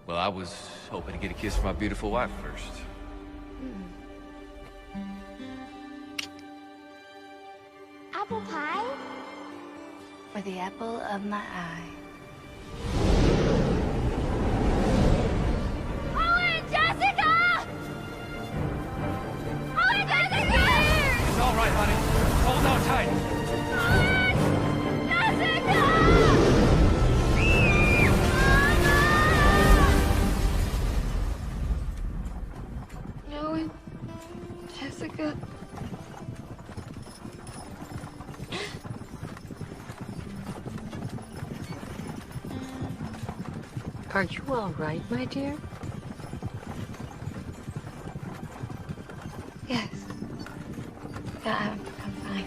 Well, I was hoping to get a kiss from my beautiful wife first. Apple pie? For the apple of my eye. Owen, Jessica! Owen, Jessica! It's all right, honey. Hold on tight. Owen! Jessica! Owen, Jessica. Are you all right, my dear? Yes. Yeah, I'm fine.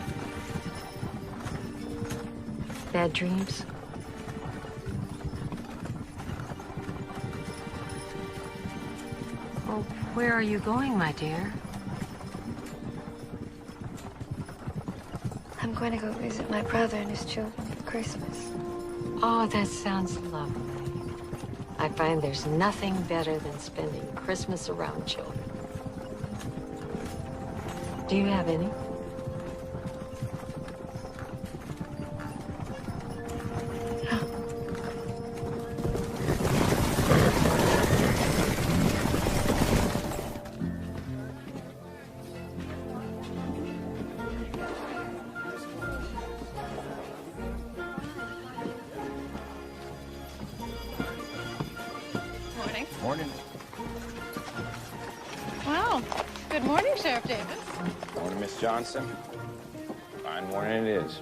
Bad dreams? Oh, where are you going, my dear? I'm going to go visit my brother and his children for Christmas. Oh, that sounds lovely. I find there's nothing better than spending Christmas around children. Do you have any? Morning. Wow. Good morning, Sheriff Davis. Morning, Miss Johnson. Fine morning it is.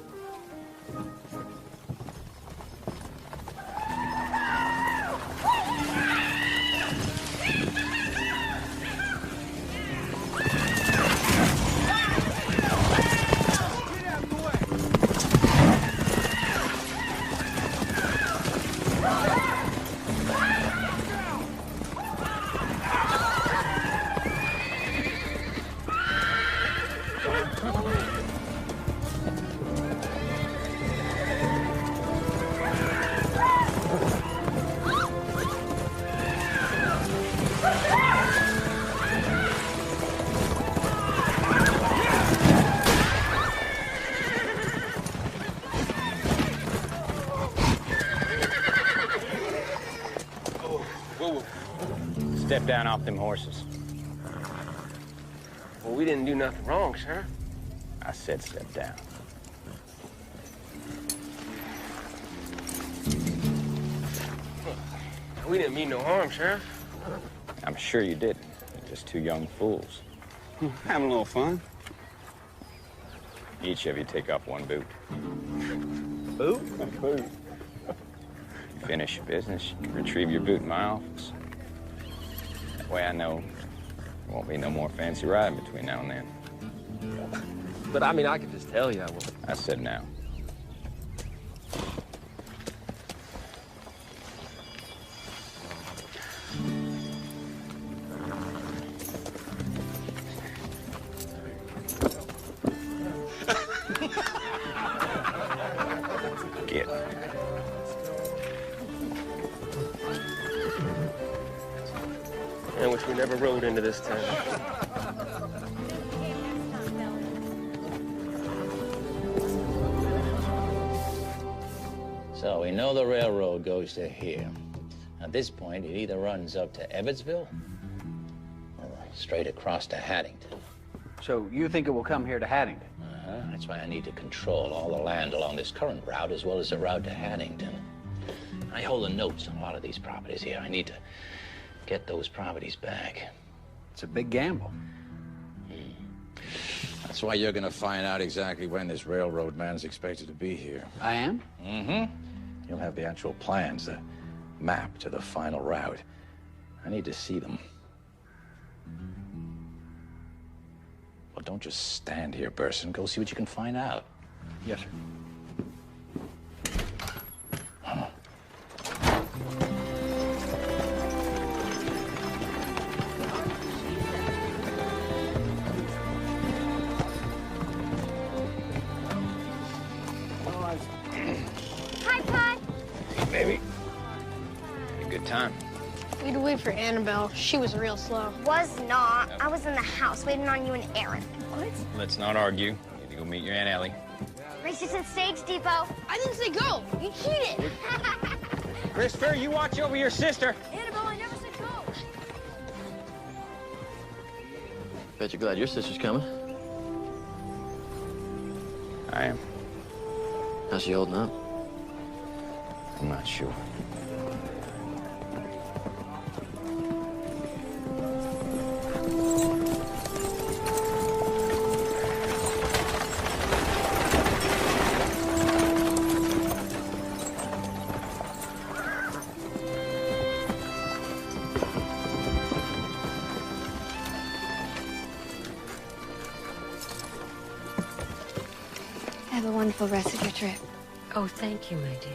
Step down off them horses. Well, we didn't do nothing wrong, sir. I said step down. We didn't mean no harm, Sheriff. I'm sure you didn't. You're just two young fools. Having a little fun. Each of you take off one boot. Boot? A boot. Finish your business, you retrieve your boot in my office. That way I know there won't be no more fancy riding between now and then. But I mean, I could just tell you I won't. I said now. Get. wish we never rode into this town. So we know the railroad goes to here. At this point, it either runs up to Evansville or straight across to Haddington. So you think it will come here to Haddington? That's why I need to control all the land along this current route as well as the route to Haddington. I hold the notes on a lot of these properties here. I need to get those properties back. It's a big gamble. That's why you're gonna find out exactly when this railroad man's expected to be here. I am? Mm-hmm. You'll have the actual plans, the map to the final route. I need to see them. Well, don't just stand here, Burson. Go see what you can find out. Yes, sir. Hi, Pod. Hey, baby. Had a good time. We had to wait for Annabelle. She was real slow. Was not. I was in the house waiting on you and Aaron. What? Let's not argue. You need to go meet your Aunt Ellie. Races at Stage Depot. I didn't say go. You cheated. Christopher, you watch over your sister. Annabelle, I never said go. Bet you're glad your sister's coming. I am. How's she holding up? I'm not sure. Have a wonderful rest of your trip. Oh, thank you, my dear.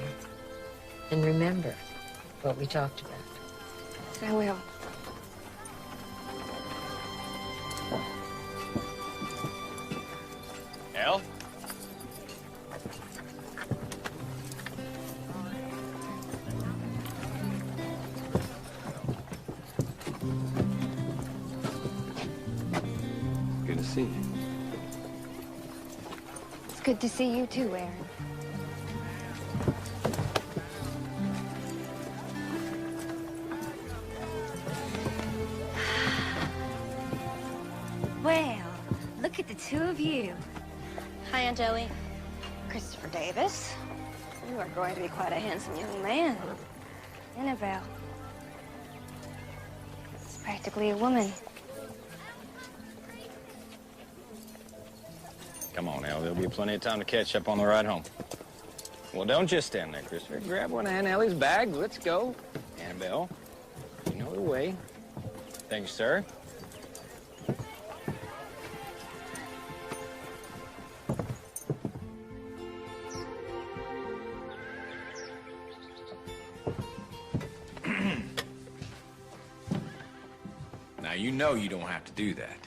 And remember what we talked about. I will. Elle? Good to see you. It's good to see you too, Aaron. Well, look at the two of you. Hi, Aunt Ellie. Christopher Davis, you are going to be quite a handsome young man. Annabelle, it's practically a woman. Come on, Elle. There'll be plenty of time to catch up on the ride home. Well, don't just stand there, Christopher. Grab one of Aunt Ellie's bags. Let's go. Annabelle, you know the way. Thank you, sir. Now, you know you don't have to do that.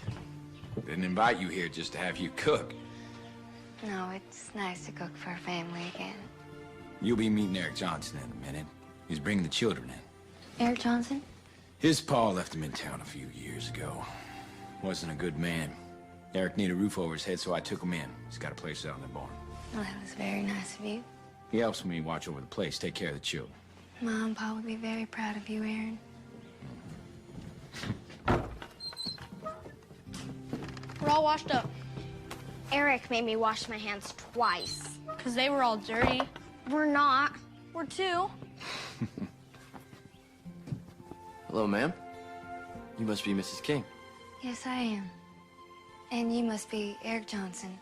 Didn't invite you here just to have you cook. No, it's nice to cook for a family again. You'll be meeting Eric Johnson in a minute. He's bringing the children in. Eric Johnson? His pa left him in town a few years ago. Wasn't a good man. Eric needed a roof over his head, so I took him in. He's got a place out in the barn. Well, that was very nice of you. He helps me watch over the place, take care of the children. Mom and Pa would be very proud of you, Aaron. We're all washed up. Eric made me wash my hands twice. Because they were all dirty. We're not. We're two. Hello, ma'am. You must be Mrs. King. Yes, I am. And you must be Eric Johnson.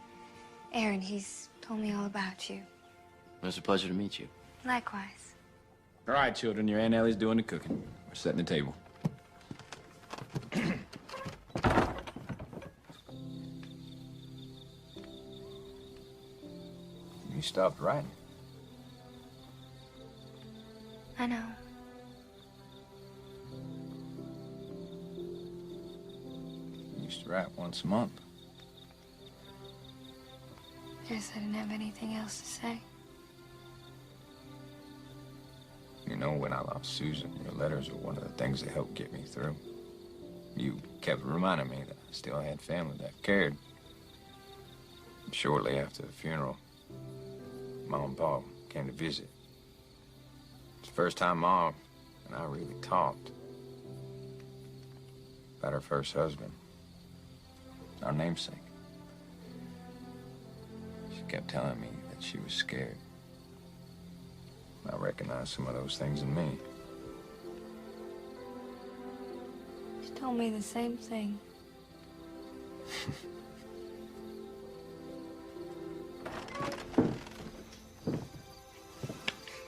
Aaron, he's told me all about you. It's a pleasure to meet you. Likewise. All right, children, your Aunt Ellie's doing the cooking. We're setting the table. You stopped writing. I know. You used to write once a month. Guess I didn't have anything else to say. You know, when I lost Susan, your letters were one of the things that helped get me through. You kept reminding me that I still had family that cared. Shortly after the funeral, Mom and Pa came to visit. It's the first time Mom and I really talked about her first husband, our namesake. She kept telling me that she was scared. I recognized some of those things in me. She told me the same thing.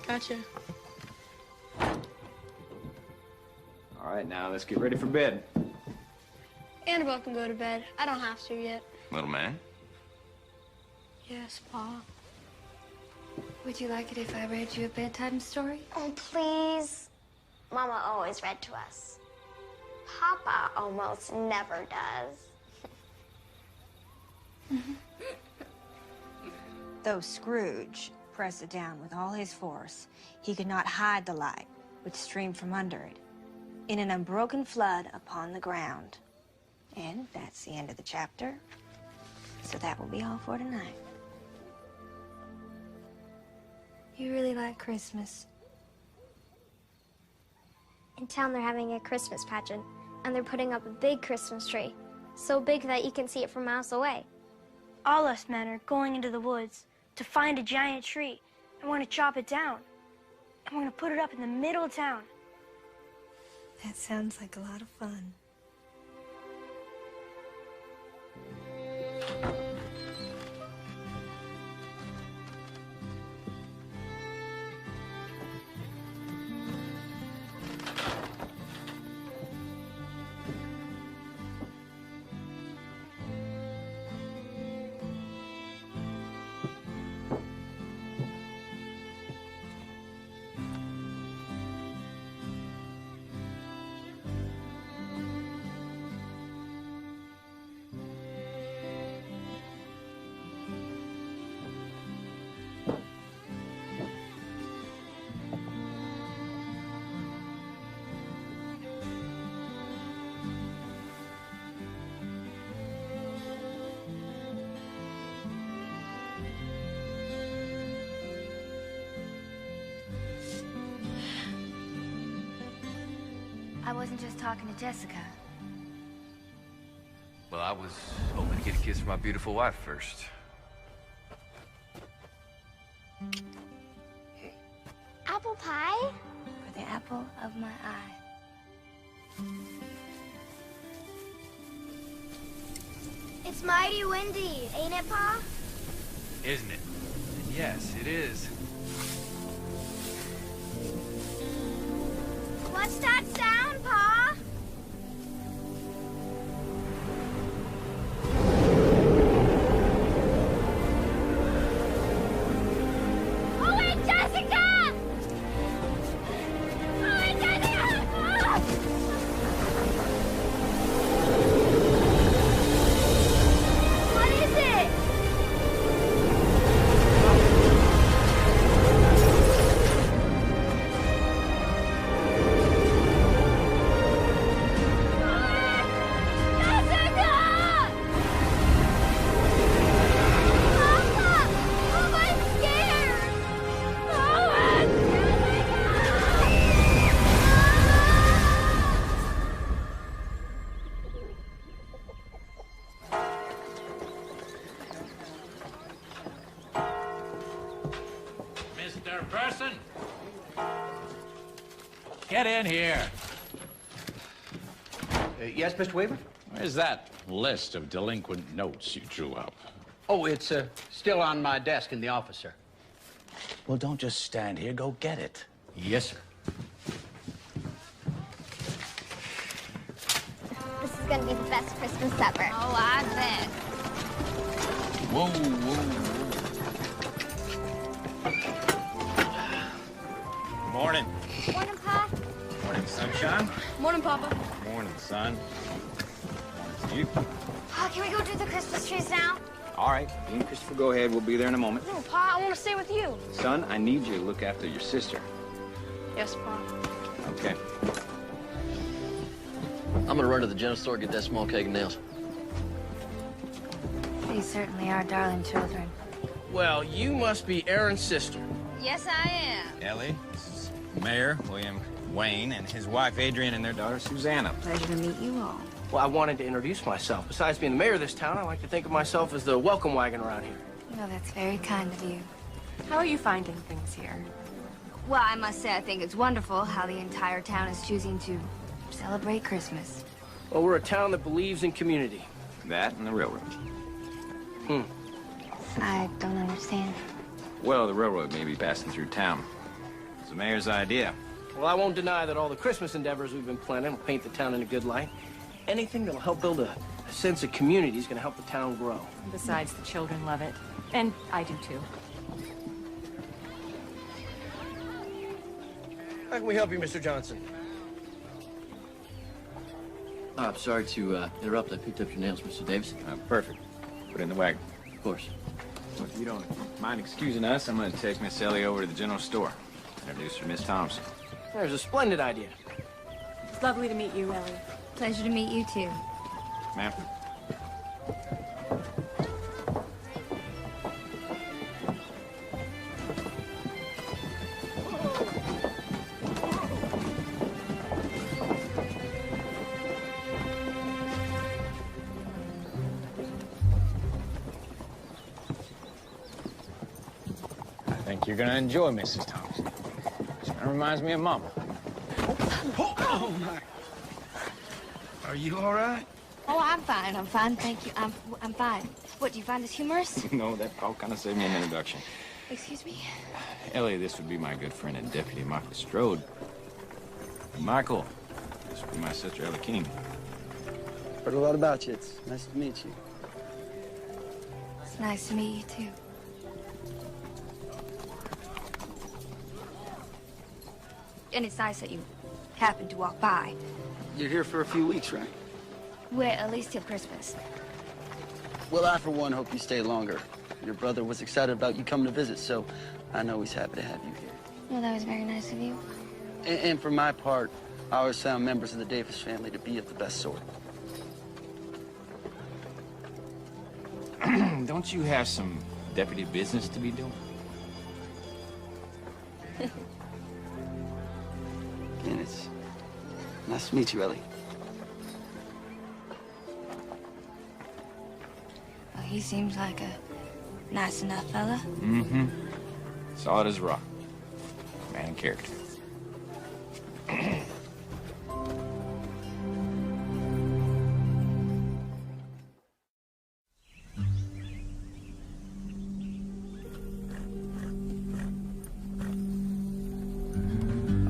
Gotcha. All right, now let's get ready for bed. Annabelle can go to bed. I don't have to yet. Little man? Yes, Pa. Would you like it if I read you a bedtime story? Oh, please. Mama always read to us. Papa almost never does. Though Scrooge pressed it down with all his force, he could not hide the light which streamed from under it in an unbroken flood upon the ground. And that's the end of the chapter. So that will be all for tonight. You really like Christmas. In town, they're having a Christmas pageant, and they're putting up a big Christmas tree. So big that you can see it from miles away. All us men are going into the woods to find a giant tree, and we're gonna chop it down. And we're gonna put it up in the middle of town. That sounds like a lot of fun. I wasn't just talking to Jessica. Well, I was hoping to get a kiss from my beautiful wife first. Apple pie? For the apple of my eye. It's mighty windy, ain't it, Pa? Isn't it? Yes, it is. What's that sound, Pa? Oh, wait, Jessica! Oh, wait, Jessica! Oh! What is it? Mr. Person! Get in here. Yes, Mr. Weaver? Where's that list of delinquent notes you drew up? Oh, it's still on my desk in the office, sir. Well, don't just stand here. Go get it. Yes, sir. This is gonna be the best Christmas ever. Oh, I bet. Whoa, whoa, Morning. Morning, Pa. Morning, sunshine. Morning, Papa. Morning, son. Morning to you. Pa, can we go do the Christmas trees now? All right, you and Christopher, go ahead. We'll be there in a moment. No, Pa, I want to stay with you. Son, I need you to look after your sister. Yes, Pa. Okay. I'm gonna run to the general store, get that small keg of nails. These certainly are darling children. Well, you must be Aaron's sister. Yes, I am. Ellie, this is Mayor William Wayne and his wife Adrian and their daughter Susanna. Pleasure to meet you all. Well, I wanted to introduce myself. Besides being the mayor of this town, I like to think of myself as the welcome wagon around here. Well, that's very kind of you. How are you finding things here? Well, I must say I think it's wonderful how the entire town is choosing to celebrate Christmas. Well, we're a town that believes in community. That and the railroad. I don't understand. Well, the railroad may be passing through town. It's the mayor's idea. Well, I won't deny that all the Christmas endeavors we've been planning will paint the town in a good light. Anything that'll help build a sense of community is going to help the town grow. Besides, the children love it. And I do too. How can we help you, Mr. Johnson? Oh, I'm sorry to interrupt. I picked up your nails, Mr. Davis. Perfect. Put it in the wagon. Of course. Well, if you don't mind excusing us, I'm going to take Miss Ellie over to the general store. Introduce her to Miss Thompson. There's a splendid idea. It's lovely to meet you, Ellie. Pleasure to meet you, too. Ma'am. I think you're going to enjoy Mrs. Thompson. She kind of reminds me of Mama. Oh, my. Are you all right? Oh, I'm fine. I'm fine. Thank you. I'm fine. What, do you find this humorous? No, that all kind of saved me an introduction. Excuse me? Ellie, this would be my good friend and Deputy Michael Strode. Michael, this would be my sister, Ellie King. Heard a lot about you. It's nice to meet you. It's nice to meet you, too. And it's nice that you happened to walk by. You're here for a few weeks, right? Well, at least till Christmas. Well, I, for one, hope you stay longer. Your brother was excited about you coming to visit, so I know he's happy to have you here. Well, that was very nice of you. And for my part, I always found members of the Davis family to be of the best sort. Don't you have some deputy business to be doing? And it's nice to meet you, Ellie. Well, he seems like a nice enough fella. Mm-hmm. Solid as a rock. Man in character.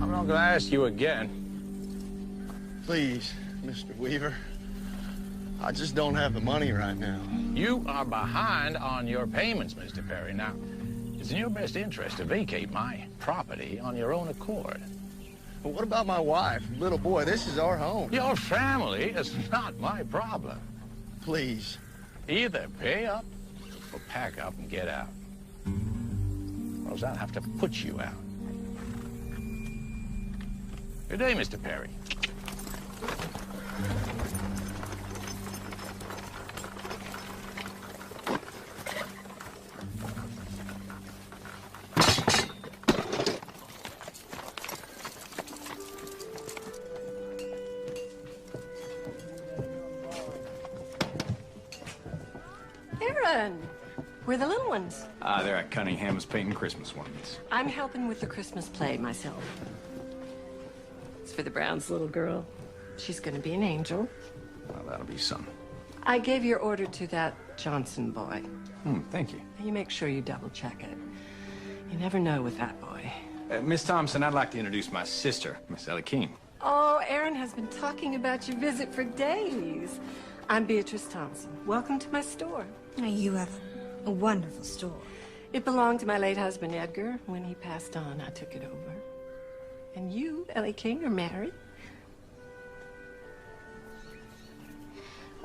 I'm not gonna ask you again. Please, Mr. Weaver. I just don't have the money right now. You are behind on your payments, Mr. Perry. Now, it's in your best interest to vacate my property on your own accord. But what about my wife, little boy? This is our home. Your family is not my problem. Please. Either pay up or pack up and get out. Or else I'll have to put you out. Good day, Mr. Perry. Aaron, we're the little ones. They're at Cunningham's painting Christmas ornaments. I'm helping with the Christmas play myself. It's for the Browns' little girl. She's gonna be an angel. Well, that'll be something. I gave your order to that Johnson boy. Thank you. You make sure you double check it. You never know with that boy. Miss Thompson, I'd like to introduce my sister, Miss Ellie King. Oh, Aaron has been talking about your visit for days. I'm Beatrice Thompson. Welcome to my store. You have a wonderful store. It belonged to my late husband, Edgar. When he passed on, I took it over. And you, Ellie King, are married?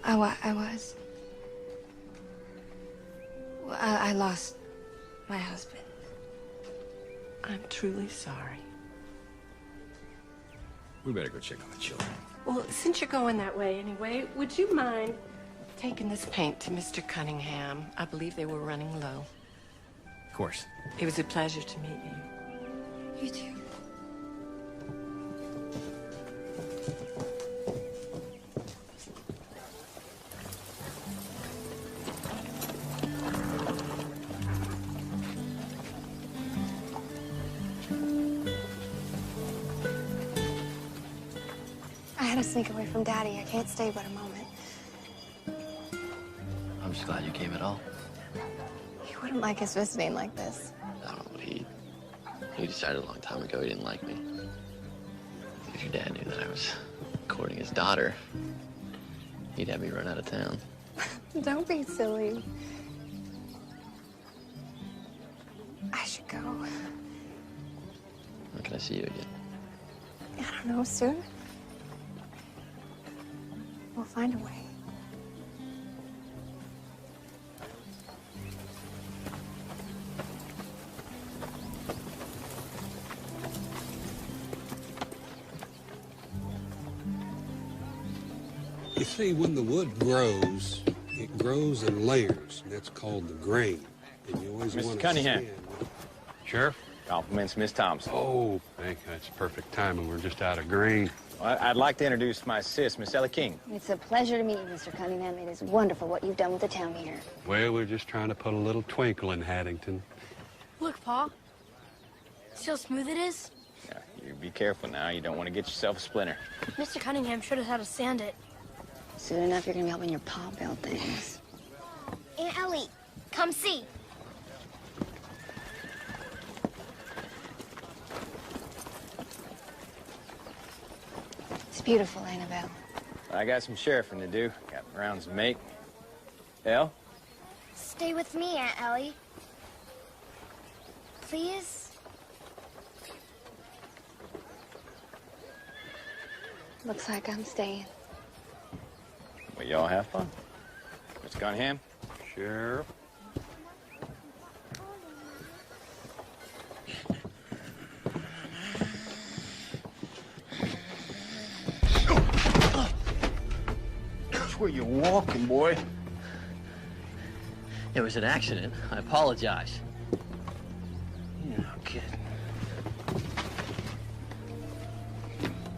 I was. Well, I lost my husband. I'm truly sorry. We better go check on the children. Well, since you're going that way anyway, would you mind taking this paint to Mr. Cunningham? I believe they were running low. Of course. It was a pleasure to meet you. You too. I had to sneak away from Daddy. I can't stay but a moment. I'm just glad you came at all. He wouldn't like us visiting like this. I don't know what he decided a long time ago he didn't like me. If your dad knew that I was courting his daughter, he'd have me run out of town. Don't be silly. I should go. When can I see you again? I don't know, soon. We'll find a way. You see, when the wood grows, it grows in layers, and that's called the grain. And you always want Mr. to Cunningham. Sheriff? Compliments, Miss Thompson. Oh, thank you. That's perfect timing. We're just out of grain. Well, I'd like to introduce my sis, Miss Ellie King. It's a pleasure to meet you, Mr. Cunningham. It is wonderful what you've done with the town here. Well, we're just trying to put a little twinkle in Haddington. Look, Pa. See how smooth it is? Yeah, you be careful now. You don't want to get yourself a splinter. Mr. Cunningham showed us how to sand it. Soon enough, you're going to be helping your Pa build things. Aunt Ellie, come see. It's beautiful, Annabelle. I got some sheriffing to do. Got rounds to make. Elle? Stay with me, Aunt Ellie. Please? Looks like I'm staying. Well, y'all have fun. Mr. Cunningham? Sheriff? Which way you walking, boy? It was an accident. I apologize. You're not kidding.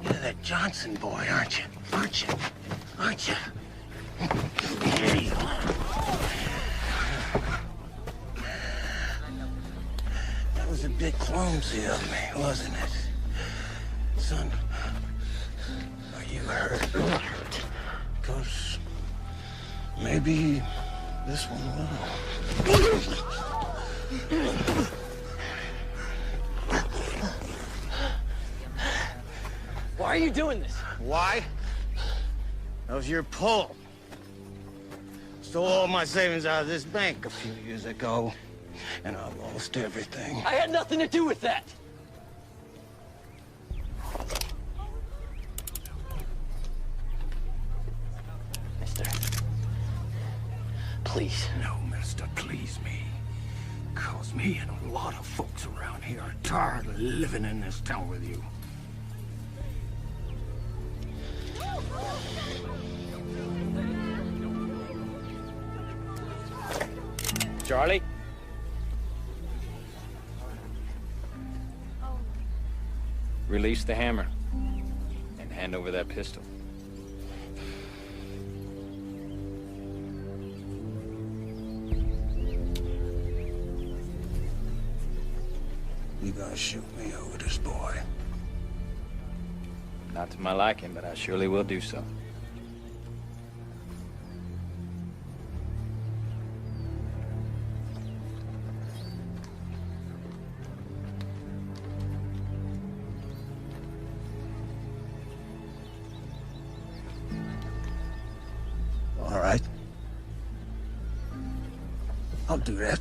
You're that Johnson boy, aren't you? Aren't you? Aren't you? Hey. That was a bit clumsy of me, wasn't it? Son, are you hurt? Hurt? Because maybe this one will. Why are you doing this? Why? That was your pull. Stole all my savings out of this bank a few years ago, and I lost everything. I had nothing to do with that. Mister, please. No, mister, please me. Cause me and a lot of folks around here are tired of living in this town with you. Charlie? Release the hammer and hand over that pistol. You gonna shoot me over this boy? Not to my liking, but I surely will do so. All right. I'll do that.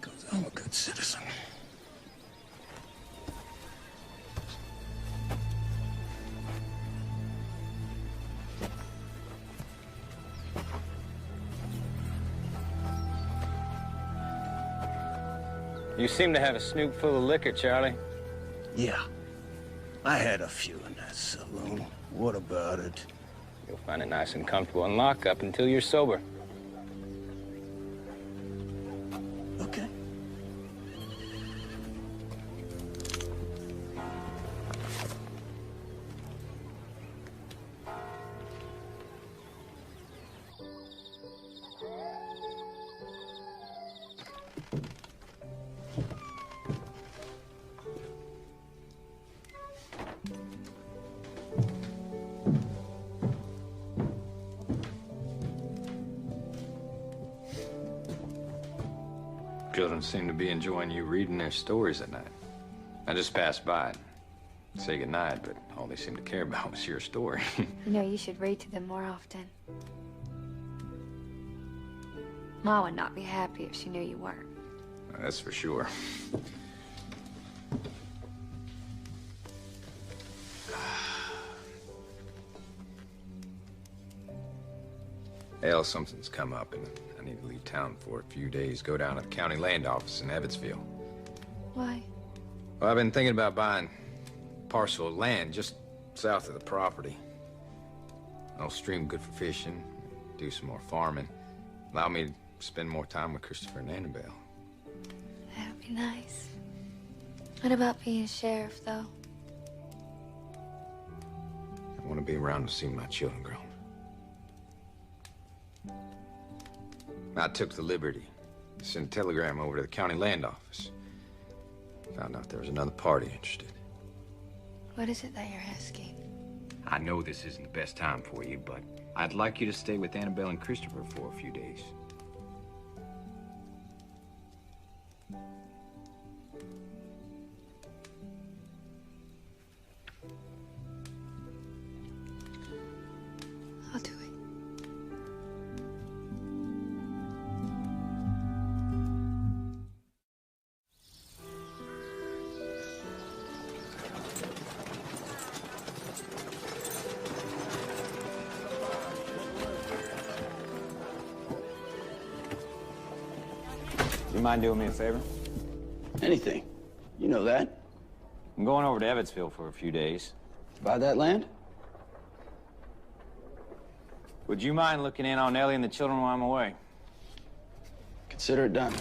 Because I'm a good citizen. You seem to have a snoot full of liquor, Charlie. Yeah. I had a few in that saloon. What about it? You'll find it nice and comfortable in lockup until you're sober. Okay. Children seem to be enjoying you reading their stories at night. I just passed by and say goodnight, but all they seemed to care about was your story. You know, you should read to them more often. Ma would not be happy if she knew you weren't. That's for sure. Hell, something's come up and I need to leave town for a few days. Go down to the county land office in Evansville. Why? Well, I've been thinking about buying a parcel of land just south of the property. An old stream good for fishing, do some more farming. Allow me to spend more time with Christopher and Annabelle. That would be nice. What about being sheriff, though? I want to be around to see my children grow. I took the liberty to send a telegram over to the county land office. Found out there was another party interested. What is it that you're asking? I know this isn't the best time for you, but I'd like you to stay with Annabelle and Christopher for a few days. I'll do it. You mind doing me a favor? Anything. You know that. I'm going over to Evansville for a few days. Buy that land? Would you mind looking in on Ellie and the children while I'm away? Consider it done.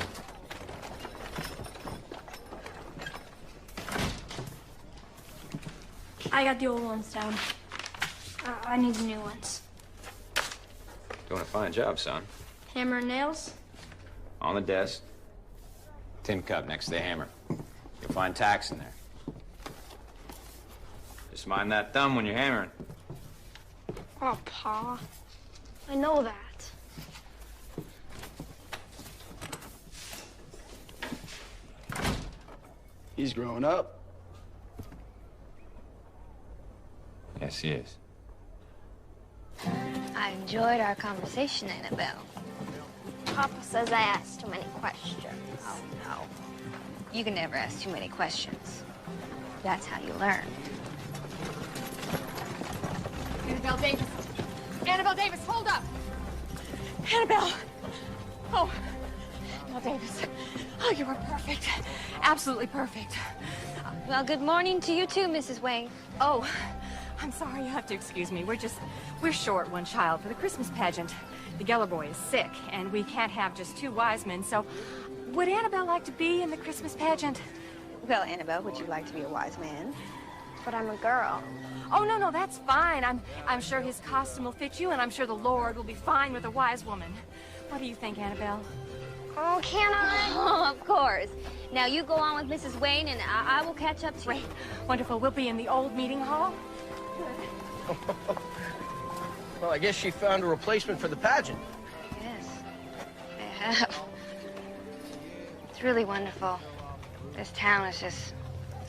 I got the old ones down. I need the new ones. Doing a fine job, son. Hammer and nails? On the desk. Tin cup next to the hammer. You'll find tacks in there. Just mind that thumb when you're hammering. Oh, Pa. I know that. He's growing up. Yes, he is. I enjoyed our conversation, Annabelle. Papa says I asked too many questions. Oh, no. You can never ask too many questions. That's how you learn. Annabelle Davis. Annabelle Davis, hold up. Annabelle. Oh, Annabelle Davis. Oh, you were perfect. Absolutely perfect. Well, good morning to you too, Mrs. Wayne. Oh, I'm sorry, you have to excuse me. We're short one child for the Christmas pageant. The Geller boy is sick, and we can't have just two wise men, so would Annabelle like to be in the Christmas pageant? Well, Annabelle, would you like to be a wise man? But I'm a girl. Oh, no, that's fine. I'm sure his costume will fit you, and I'm sure the Lord will be fine with a wise woman. What do you think, Annabelle? Oh, can I? Oh, of course. Now you go on with Mrs. Wayne, and I will catch up to you. Great. Wonderful. We'll be in the old meeting hall. Well, I guess she found a replacement for the pageant. Yes, I have. It's really wonderful. This town is just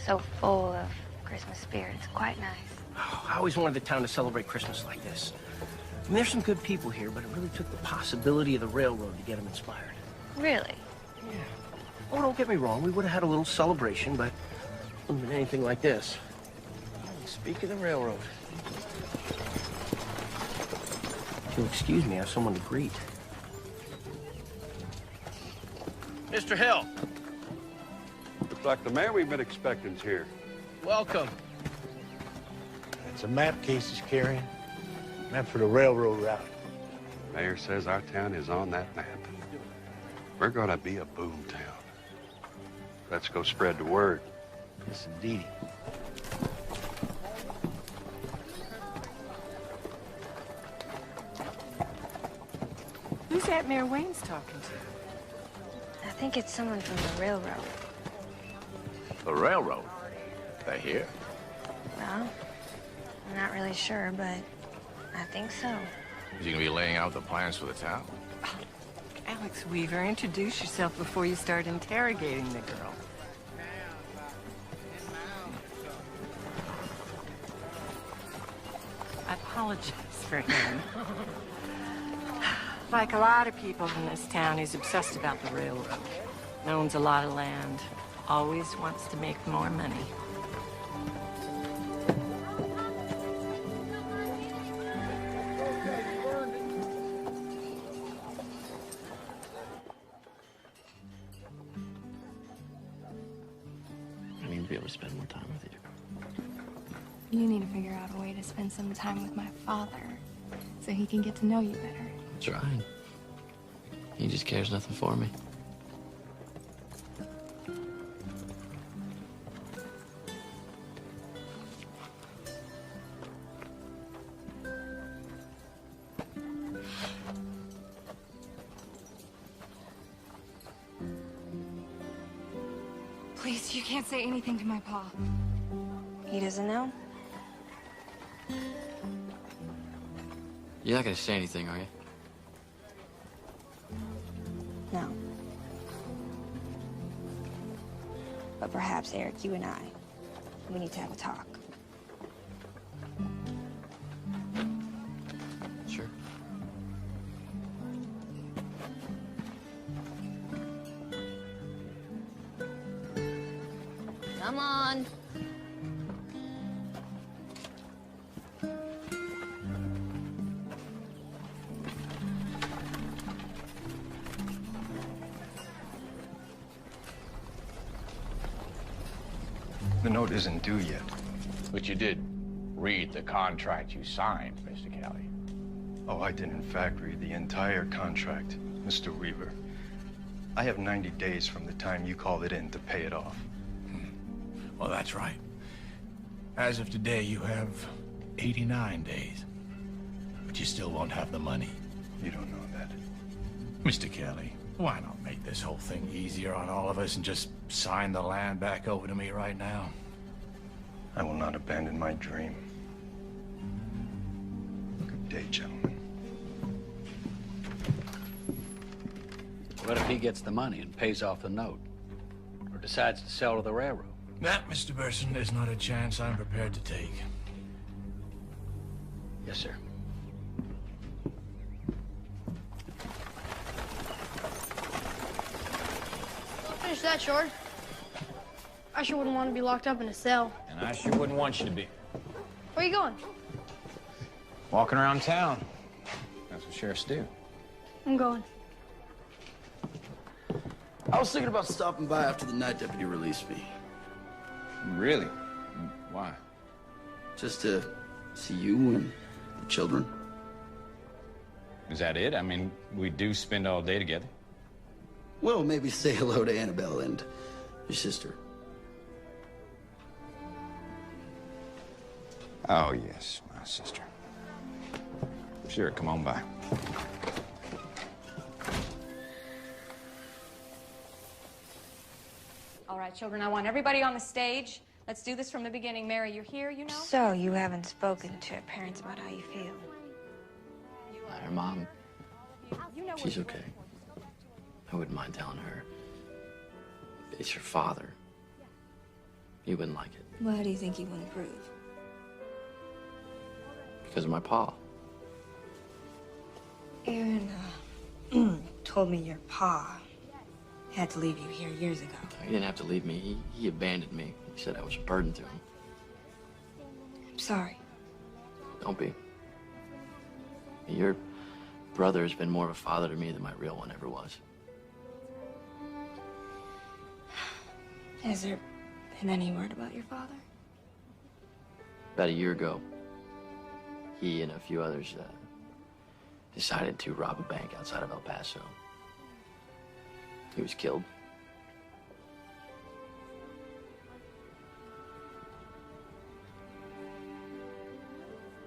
so full of Christmas spirit. It's quite nice. Oh, I always wanted the town to celebrate Christmas like this. I mean, there's some good people here, but it really took the possibility of the railroad to get them inspired. Really? Yeah. Oh, don't get me wrong. We would have had a little celebration, but it wouldn't been anything like this. Speak of the railroad. If you'll excuse me, I have someone to greet. Mr. Hill. Looks like the man we've been expecting's here. Welcome. It's a map Case is carrying. Map for the railroad route. Mayor says our town is on that map. We're gonna be a boom town. Let's go spread the word. Yes, indeed. Who's that Mayor Wayne's talking to? I think it's someone from the railroad. The railroad? They're here? Well, I'm not really sure, but I think so. Is he gonna be laying out the plans for the town? Alex Weaver, introduce yourself before you start interrogating the girl. I apologize for him. Like a lot of people in this town, he's obsessed about the railroad. Owns a lot of land. Always wants to make more money. I need to be able to spend more time with you. You need to figure out a way to spend some time with my father so he can get to know you better. I'm trying. He just cares nothing for me. Please, you can't say anything to my pa. He doesn't know? You're not gonna say anything, are you? No. But perhaps, Eric, you and I, we need to have a talk. Sure. Come on. The note isn't due yet. But you did read the contract you signed, Mr. Kelly. Oh, I did in fact read the entire contract, Mr. Weaver. I have 90 days from the time you called it in to pay it off. Well, that's right. As of today, you have 89 days. But you still won't have the money. You don't know that. Mr. Kelly, why not make this whole thing easier on all of us and just sign the land back over to me right now? I will not abandon my dream. Good day, gentlemen. What if he gets the money and pays off the note? Or decides to sell to the railroad? That, Mr. Burson, is not a chance I'm prepared to take. Yes, sir. Finish that, Short. I sure wouldn't want to be locked up in a cell. And I sure wouldn't want you to be. Where you going? Walking around town. That's what sheriffs do. I'm going. I was thinking about stopping by after the night deputy released me. Really? Why? Just to see you and the children. Is that it? I mean, we do spend all day together. Well, maybe say hello to Annabelle and your sister. Oh, yes, my sister. Sure, come on by. All right, children, I want everybody on the stage. Let's do this from the beginning. Mary, you're here, you know? So, you haven't spoken to your parents about how you feel? Her mom, You know she's okay. I wouldn't mind telling her. It's your father. You wouldn't like it. Why do you think he wouldn't approve? Because of my pa. Aaron told me your pa had to leave you here years ago. He didn't have to leave me. He abandoned me. He said I was a burden to him. I'm sorry. Don't be. Your brother has been more of a father to me than my real one ever was. Has there been any word about your father? About a year ago, he and a few others decided to rob a bank outside of El Paso. He was killed.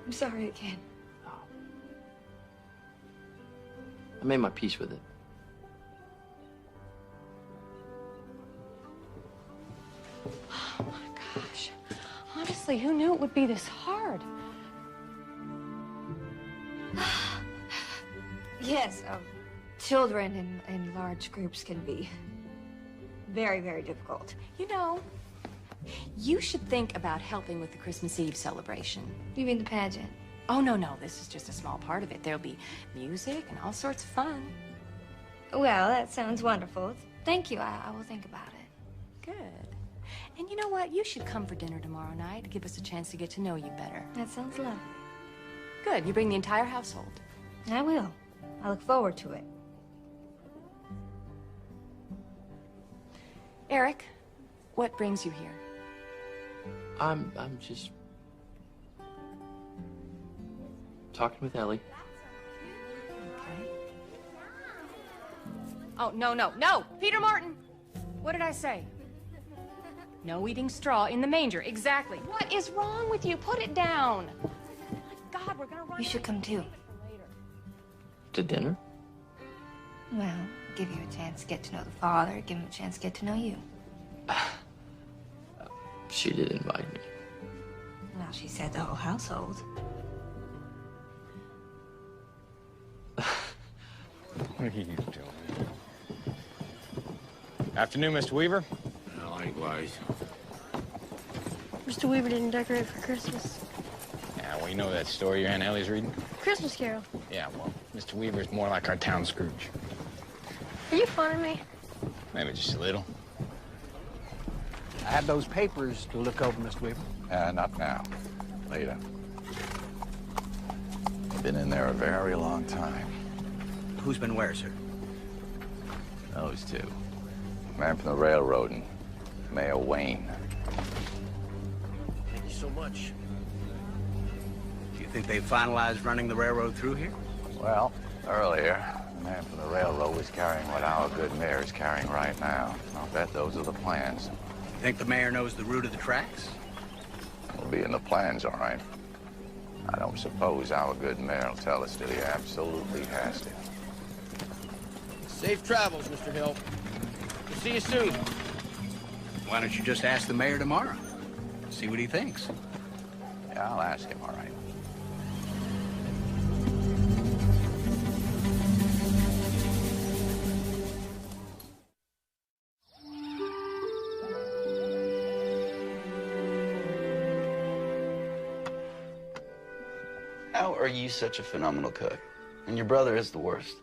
I'm sorry again. I made my peace with it. Oh my gosh. Honestly, who knew it would be this hard? Yes, children in large groups can be very, very difficult. You know, you should think about helping with the Christmas Eve celebration. You mean the pageant? Oh, no, no. This is just a small part of it. There'll be music and all sorts of fun. Well, that sounds wonderful. Thank you. I will think about it. Good. And you know what? You should come for dinner tomorrow night to give us a chance to get to know you better. That sounds lovely. Good. You bring the entire household. I will. I look forward to it. Eric, what brings you here? I'm just talking with Ellie. Okay. Oh, no, no, no! Peter Martin! What did I say? No eating straw in the manger. Exactly. What is wrong with you? Put it down. My God, we're gonna run. You should come too. To dinner? Well, give you a chance to get to know the father, give him a chance to get to know you. She did invite me. Well, she said the whole household. What are you doing? Afternoon, Mr. Weaver. Likewise. Mr. Weaver didn't decorate for Christmas. Yeah, well, you know that story your Aunt Ellie's reading? Christmas Carol. Yeah, well, Mr. Weaver's more like our town Scrooge. Are you funning me? Maybe just a little. I have those papers to look over, Mr. Weaver. Not now. Later. Been in there a very long time. Who's been where, sir? Those two. Man from the railroad and Mayor Wayne. Thank you so much. Do you think they finalized running the railroad through here? Well, earlier, the man from the railroad was carrying what our good mayor is carrying right now. I'll bet those are the plans. You think the mayor knows the route of the tracks? It'll be in the plans, all right. I don't suppose our good mayor will tell us that he absolutely has to. Safe travels, Mr. Hill. We'll see you soon. Why don't you just ask the mayor tomorrow? See what he thinks. Yeah, I'll ask him, all right. How are you such a phenomenal cook? And your brother is the worst.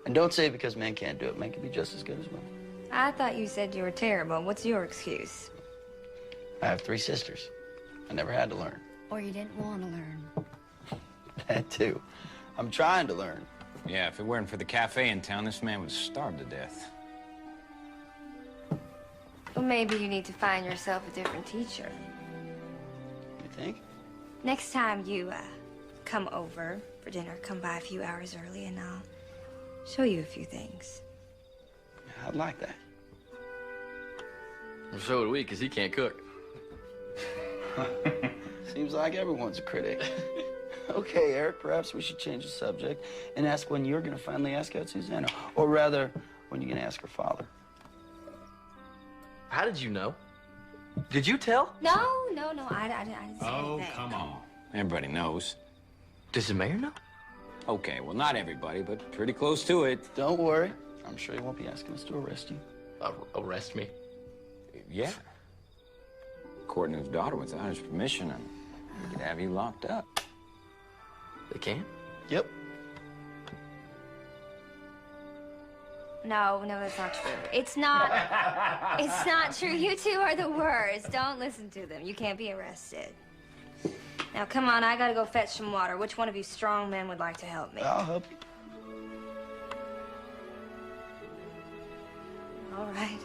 And don't say because man can't do it. Man can be just as good as women. I thought you said you were terrible. What's your excuse? I have 3 sisters. I never had to learn. Or you didn't want to learn. That too. I'm trying to learn. Yeah, if it weren't for the cafe in town, this man would starve to death. Well, maybe you need to find yourself a different teacher. You think? Next time you come over for dinner, come by a few hours early and I'll show you a few things. I'd like that. Well, so would we, because he can't cook. Seems like everyone's a critic. Okay, Eric, perhaps we should change the subject and ask when you're going to finally ask out Susanna. Or rather, when you're going to ask her father. How did you know? Did you tell? No, I didn't say anything. Come on. Everybody knows. Does the mayor know? Okay, well, not everybody, but pretty close to it. Don't worry. I'm sure he won't be asking us to arrest you. Arrest me? Yeah. According to his daughter, without his permission, and we could have you locked up. They can? Yep. No, that's not true. It's not true. You two are the worst. Don't listen to them. You can't be arrested. Now, come on, I gotta go fetch some water. Which one of you strong men would like to help me? I'll help you. All right.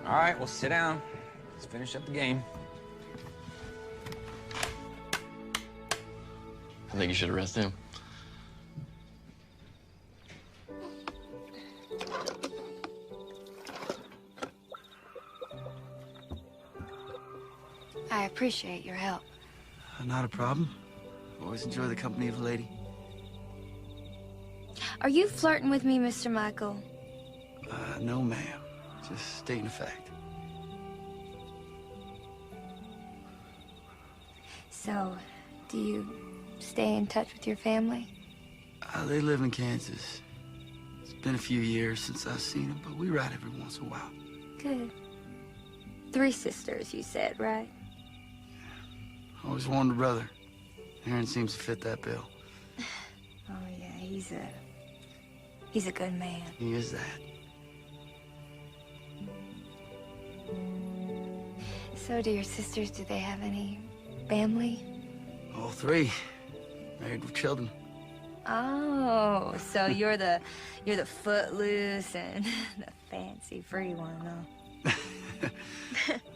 All right, well, sit down. Let's finish up the game. I think you should arrest him. I appreciate your help. Not a problem. Always enjoy the company of a lady. Are you flirting with me, Mr. Michael? No, ma'am. Just stating a fact. So, do you stay in touch with your family? They live in Kansas. It's been a few years since I've seen them, but we ride every once in a while. Good. 3 sisters, you said, right? Always wanted a brother. Aaron seems to fit that bill. Oh, yeah, he's a good man. He is that. So do your sisters, do they have any family? All 3. Married with children. Oh, so you're the footloose and the fancy free one, huh?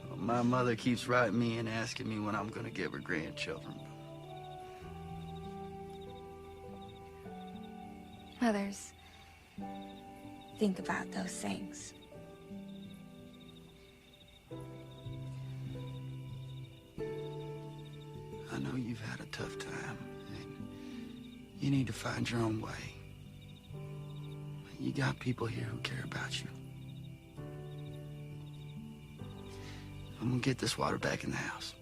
Well, my mother keeps writing me and asking me when I'm gonna give her grandchildren. Mothers think about those things. I know you've had a tough time, and you need to find your own way. You got people here who care about you. I'm gonna get this water back in the house.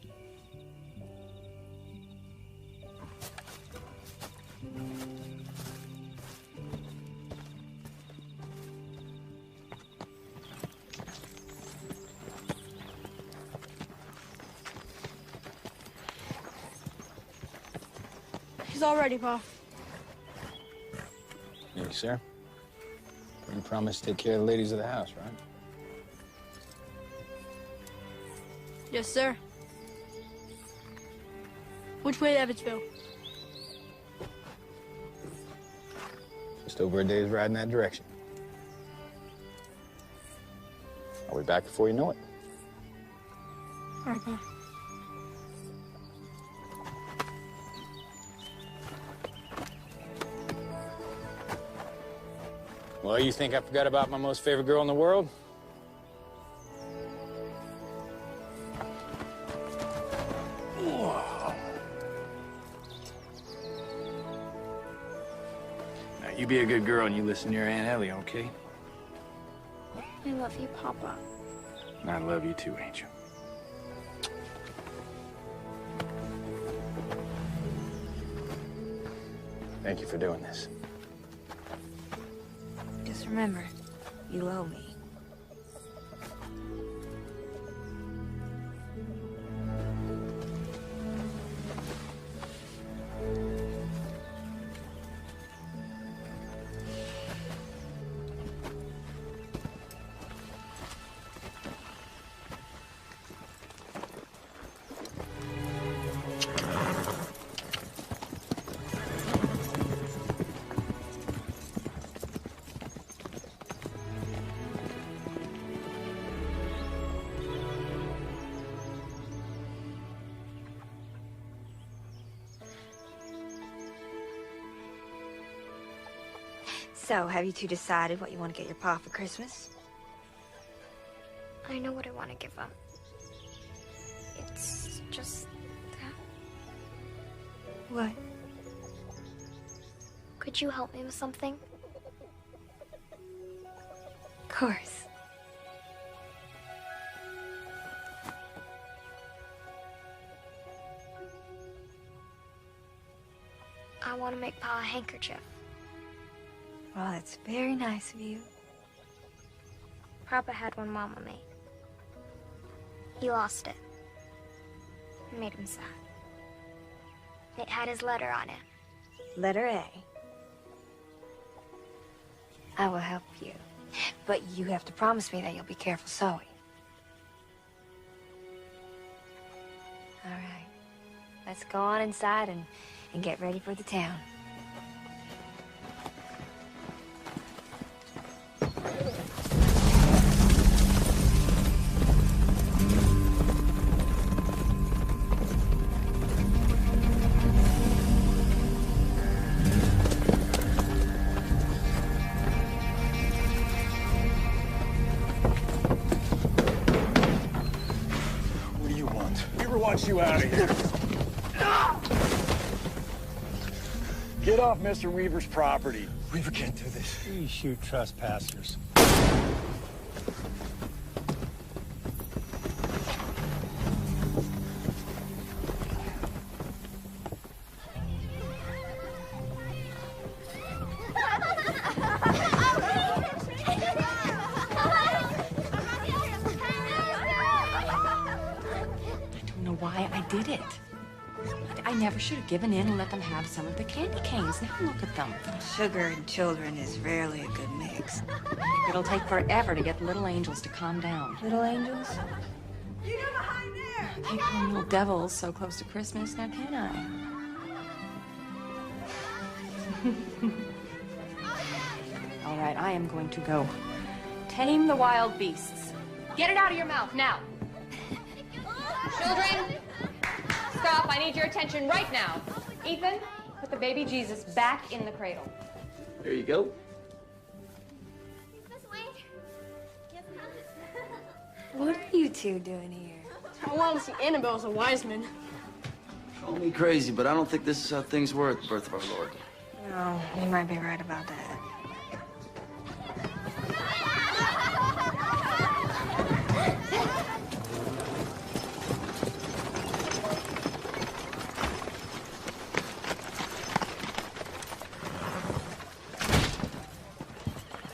He's all ready, Pa. Thank you, sir. You promised to take care of the ladies of the house, right? Yes, sir. Which way to Evansville? Just over a day's ride in that direction. I'll be back before you know it. All right, Pa. Well, you think I forgot about my most favorite girl in the world? Whoa. Now, you be a good girl and you listen to your Aunt Ellie, okay? I love you, Papa. I love you too, Angel. Thank you for doing this. Just remember, you owe me. So, have you two decided what you want to get your pa for Christmas? I know what I want to give him. It's just that. What? Could you help me with something? Of course. I want to make Pa a handkerchief. Well, that's very nice of you. Papa had one Mama made. He lost it. It made him sad. It had his letter on it. Letter A. I will help you. But you have to promise me that you'll be careful sewing. All right. Let's go on inside and get ready for the town. wants you out of here. Get off Mr. Weaver's property. Weaver can't do this. We shoot trespassers. Did it. I never should have given in and let them have some of the candy canes. Now look at them. Sugar and children is rarely a good mix. It'll take forever to get the little angels to calm down. Little angels? You go behind there! I can't call them little devils so close to Christmas, now can I? All right, I am going to go tame the wild beasts. Get it out of your mouth, now! Children, stop. I need your attention right now. Ethan, put the baby Jesus back in the cradle. There you go. What are you two doing here? I wanted to see Annabelle as a wise man. Call me crazy, but I don't think this is how things were at the birth of our Lord. No, you might be right about that.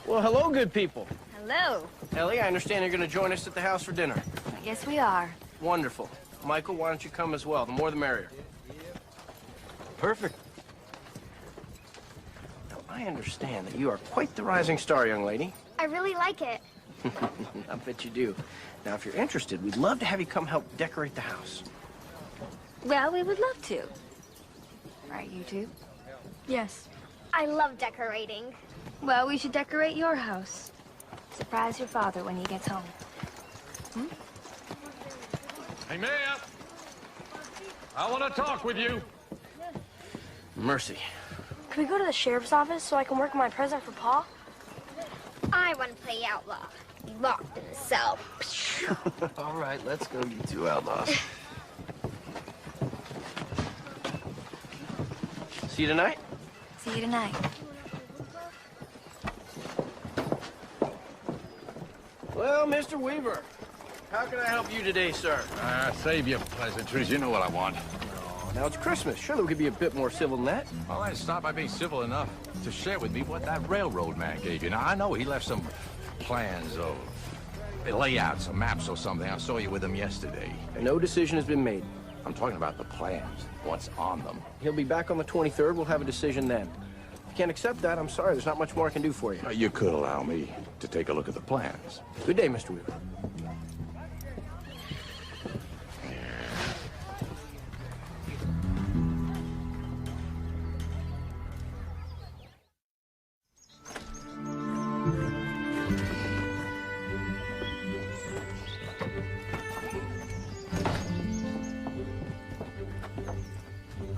Well, hello, good people. Hello. Ellie, I understand you're going to join us at the house for dinner. Yes, we are. Wonderful. Michael, why don't you come as well? The more the merrier. Perfect. Now, I understand that you are quite the rising star, young lady. I really like it. I bet you do. Now, if you're interested, we'd love to have you come help decorate the house. Well, we would love to. Right, you two? Yes. I love decorating. Well, we should decorate your house. Surprise your father when he gets home. Hmm? Hey, Mayor! I want to talk with you. Mercy. Can we go to the sheriff's office so I can work on my present for Pa? I want to play outlaw. Be locked in a cell. All right, let's go, you two outlaws. See you tonight? See you tonight. Well, Mr. Weaver, how can I help you today, sir? Save your pleasantries. You know what I want. Oh, now it's Christmas. Surely we could be a bit more civil than that. Well, I start by being civil enough to share with me what that railroad man gave you. Now, I know he left some plans of layouts or maps or something. I saw you with him yesterday. No decision has been made. I'm talking about the plans, what's on them. He'll be back on the 23rd. We'll have a decision then. If you can't accept that, I'm sorry. There's not much more I can do for you. You could allow me to take a look at the plans. Good day, Mr. Weaver.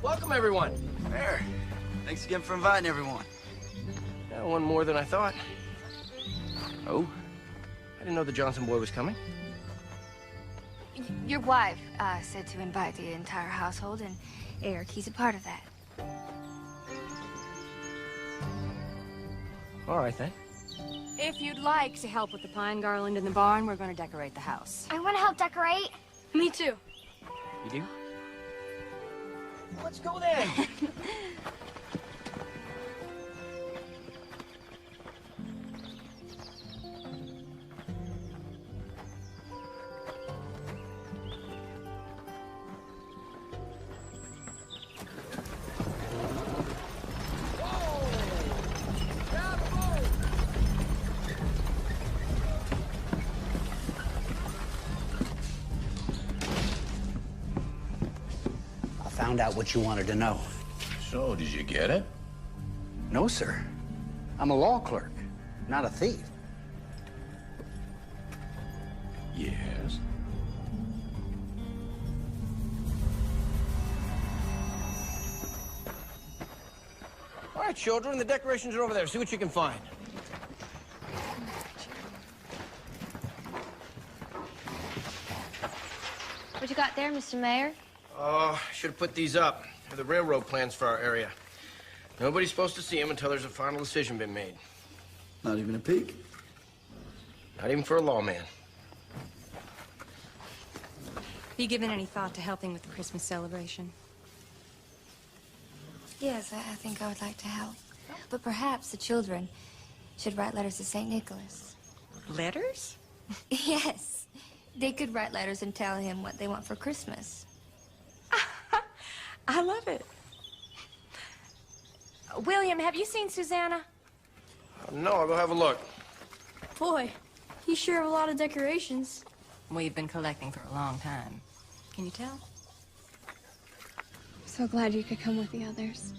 Welcome, everyone. There. Thanks again for inviting everyone. Yeah, one more than I thought. Oh? I didn't know the Johnson boy was coming. Your wife said to invite the entire household, and Eric, he's a part of that. All right, then. If you'd like to help with the pine garland in the barn, we're going to decorate the house. I want to help decorate. Me too. You do? Let's go then. Found out what you wanted to know. So, did you get it? No, sir. I'm a law clerk, not a thief. Yes. All right, children, the decorations are over there. See what you can find. What you got there, Mr. Mayor? Should have put these up. They're the railroad plans for our area. Nobody's supposed to see them until there's a final decision been made. Not even a peek? Not even for a lawman. Have you given any thought to helping with the Christmas celebration? Yes, I think I would like to help. But perhaps the children should write letters to St. Nicholas. Letters? Yes. They could write letters and tell him what they want for Christmas. I love it. William, have you seen Susanna? No, I'll go have a look. Boy, you sure have a lot of decorations. We've been collecting for a long time. Can you tell? So glad you could come with the others.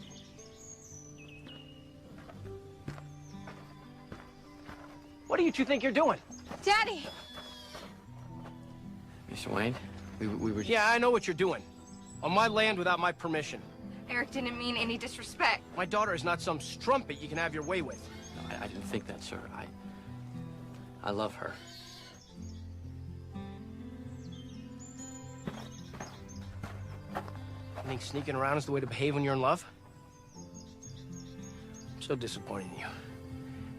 What do you two think you're doing? Daddy! Mr. Wayne, we were just... Yeah, I know what you're doing. On my land without my permission. Eric didn't mean any disrespect. My daughter is not some strumpet you can have your way with. No, I didn't think that, sir. I love her. You think sneaking around is the way to behave when you're in love? I'm so disappointed in you.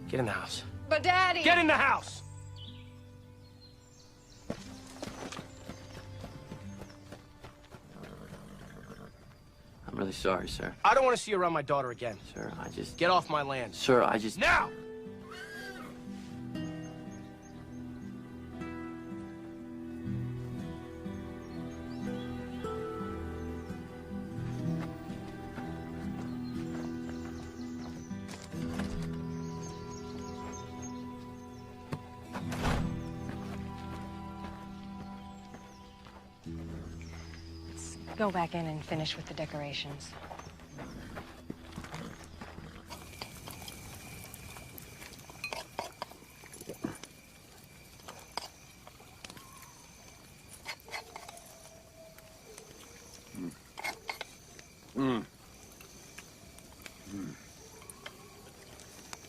Get in the house. But Daddy! Get in the house! I'm really sorry, sir. I don't want to see you around my daughter again. Sir, I just... Get off my land. Sir, I just... Now! Go back in and finish with the decorations.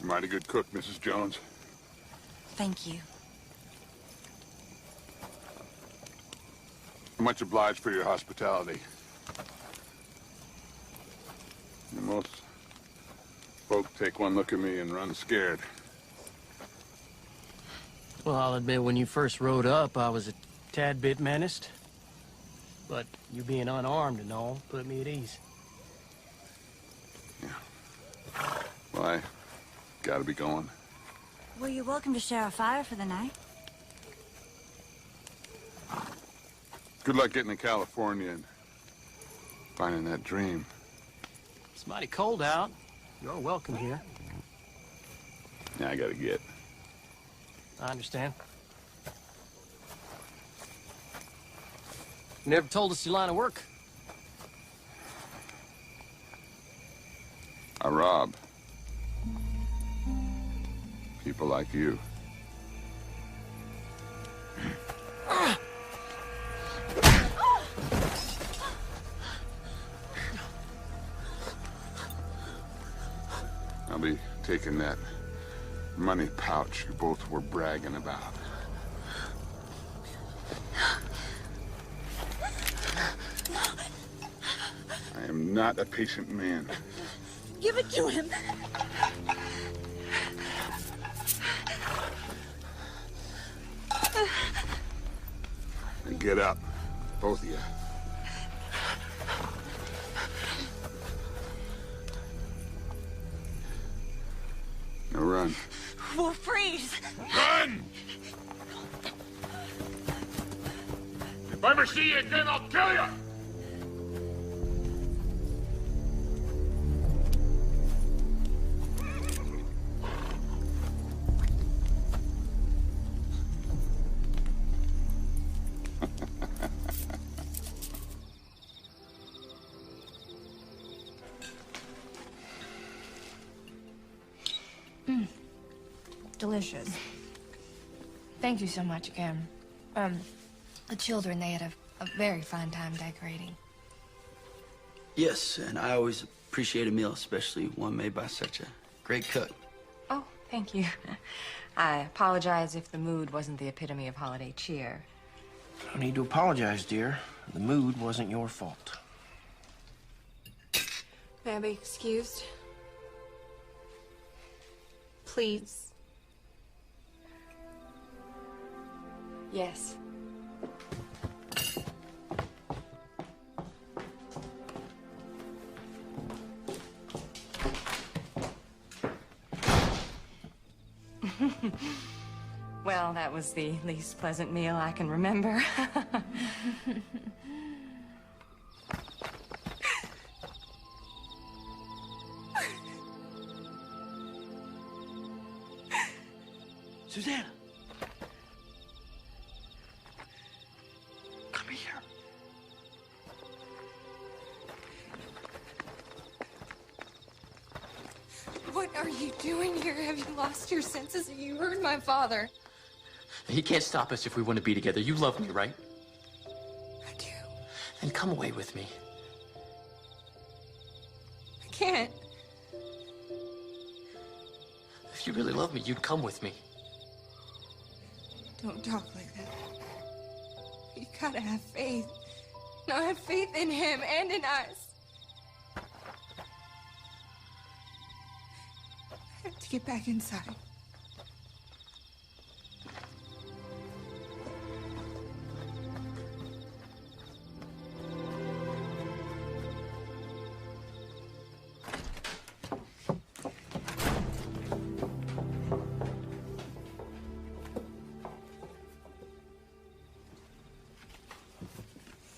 Mighty good cook, Mrs. Jones. Thank you. I'm much obliged for your hospitality. Most folk take one look at me and run scared. Well, I'll admit, when you first rode up, I was a tad bit menaced. But you being unarmed and all put me at ease. Well, I gotta be going. Well, you're welcome to share a fire for the night. Good luck getting to California and finding that dream. It's mighty cold out. You're welcome here. Yeah, I gotta get. I understand. You never told us your line of work. I rob. People like you. I'll be taking that money pouch you both were bragging about. I am not a patient man. Give it to him. And get up, both of you. Now run. We'll freeze. Run! If I ever see you again, I'll kill you! Delicious. Thank you so much again. The children, they had a very fine time decorating. Yes, and I always appreciate a meal, especially one made by such a great cook. Oh, thank you. I apologize if the mood wasn't the epitome of holiday cheer. No need to apologize, dear. The mood wasn't your fault. May I be excused? Please. Yes. Well, that was the least pleasant meal I can remember. Susanna! Come here. What are you doing here? Have you lost your senses? You heard my father. He can't stop us if we want to be together. You love me, right? I do. Then come away with me. I can't. If you really love me, you'd come with me. Don't talk like that. You gotta have faith. No, have faith in him and in us. I have to get back inside.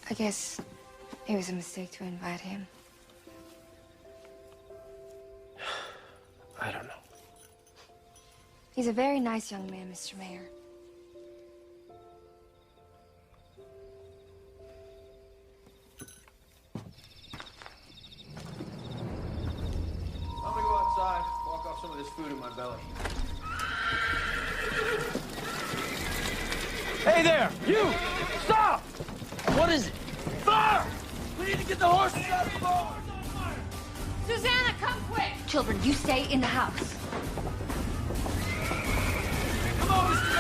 I guess it was a mistake to invite him. I don't know. He's a very nice young man, Mr. Mayor. I'm gonna go outside, walk off some of this food in my belly. Hey there! You! Stop! What is it? Fire! We need to get the horses out of the barn! Susanna, come quick! Children, you stay in the house. Come on, Mr.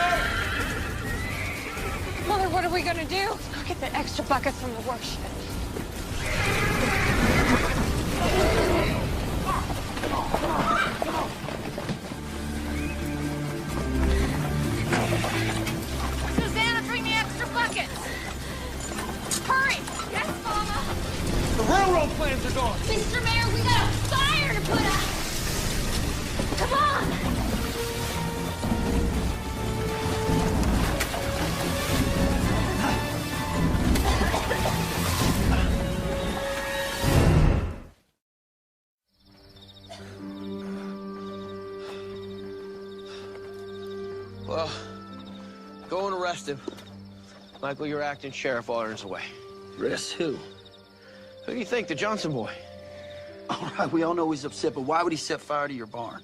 Mayor! Mother, what are we gonna do? Go get the extra buckets from the workshop. Susanna, bring the extra buckets! Hurry! Yes, Mama! The railroad plans are gone! Mr. Mayor, we got a fire to put out! Come on! Well, go and arrest him. Michael, you're acting sheriff while Aaron's away. Arrest who? Who do you think? The Johnson boy? All right, we all know he's upset, but why would he set fire to your barn?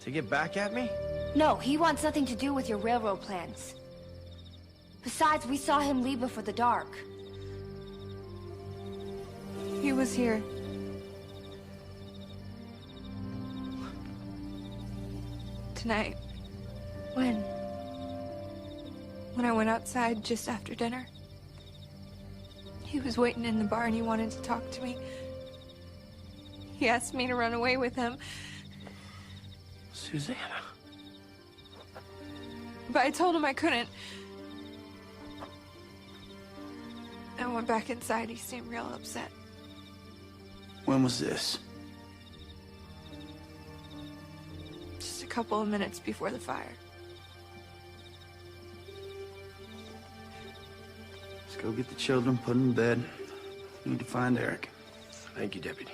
To get back at me? No, he wants nothing to do with your railroad plans. Besides, we saw him leave before the dark. He was here. Tonight. When? When I went outside just after dinner. He was waiting in the bar and he wanted to talk to me. He asked me to run away with him. Susanna. But I told him I couldn't. I went back inside. He seemed real upset. When was this? Just a couple of minutes before the fire. Let's go get the children, put them in bed. We need to find Eric. Thank you, Deputy.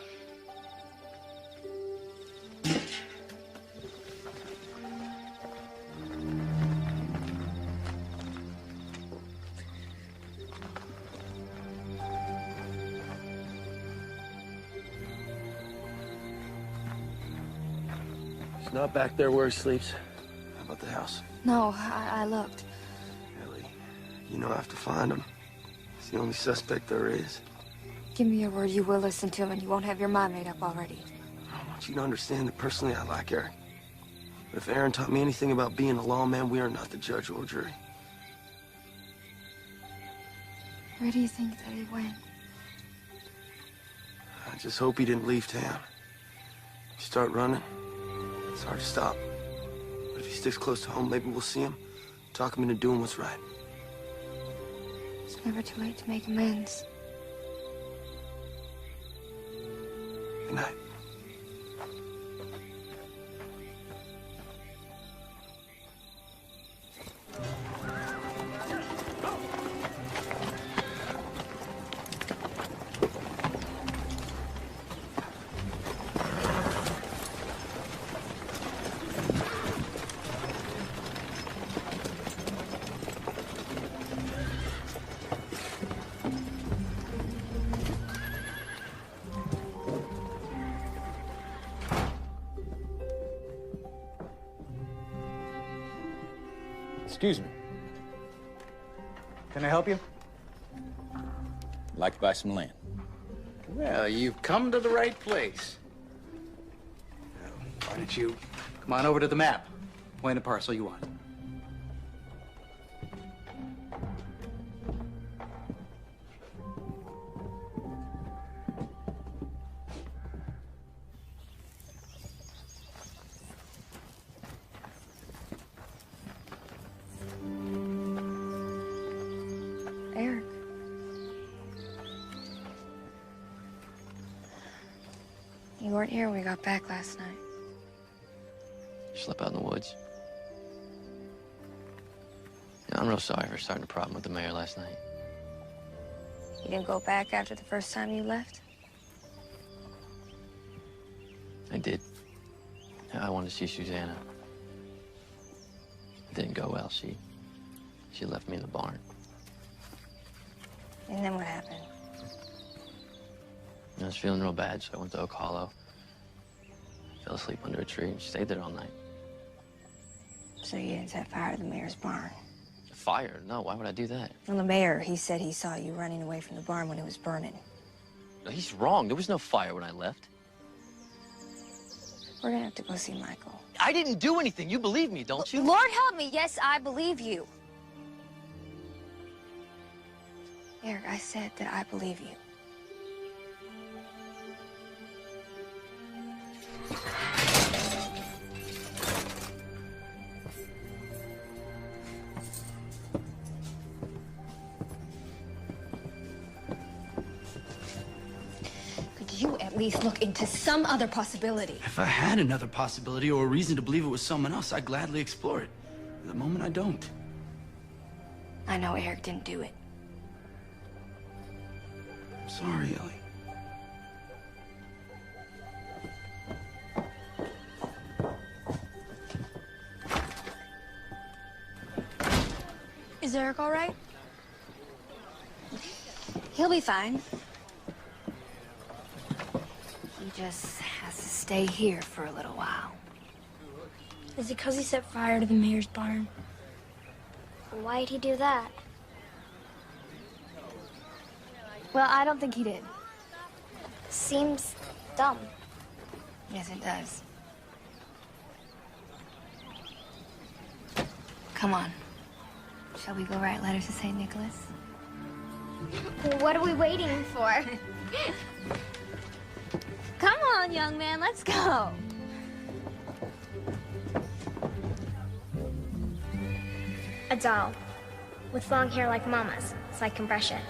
He's not back there where he sleeps. How about the house? No, I looked. Ellie, you know I have to find him. He's the only suspect there is. Give me your word you will listen to him and you won't have your mind made up already. I want you to understand that personally I like Eric. But if Aaron taught me anything about being a lawman, we are not the judge or jury. Where do you think that he went? I just hope he didn't leave town. If you start running, it's hard to stop. But if he sticks close to home, maybe we'll see him, talk him into doing what's right. It's never too late to make amends. Good night. Excuse me. Can I help you? I'd like to buy some land. Well, you've come to the right place. Why don't you come on over to the map? Point a parcel you want. Eric. You weren't here when we got back last night. You slept out in the woods. Yeah, I'm real sorry for starting a problem with the mayor last night. You didn't go back after the first time you left? I did. I wanted to see Susanna. It didn't go well. She left me in the barn. And then what happened? I was feeling real bad, so I went to Oak Hollow. Fell asleep under a tree and stayed there all night. So you didn't set fire to the mayor's barn? Fire? No, why would I do that? Well, the mayor, he said he saw you running away from the barn when it was burning. No, he's wrong. There was no fire when I left. We're gonna have to go see Michael. I didn't do anything. You believe me, don't you? Lord help me, yes, I believe you. Eric, I said that I believe you. Could you at least look into some other possibility? If I had another possibility or a reason to believe it was someone else, I'd gladly explore it. At the moment, I don't. I know Eric didn't do it. I'm sorry, Ellie. Is Eric all right? He'll be fine. He just has to stay here for a little while. Is it because he set fire to the mayor's barn? Why'd he do that? Well, I don't think he did. Seems dumb. Yes, it does. Come on. Shall we go write letters to St. Nicholas? What are we waiting for? Come on, young man, let's go. A doll. With long hair like Mama's, so I can brush it.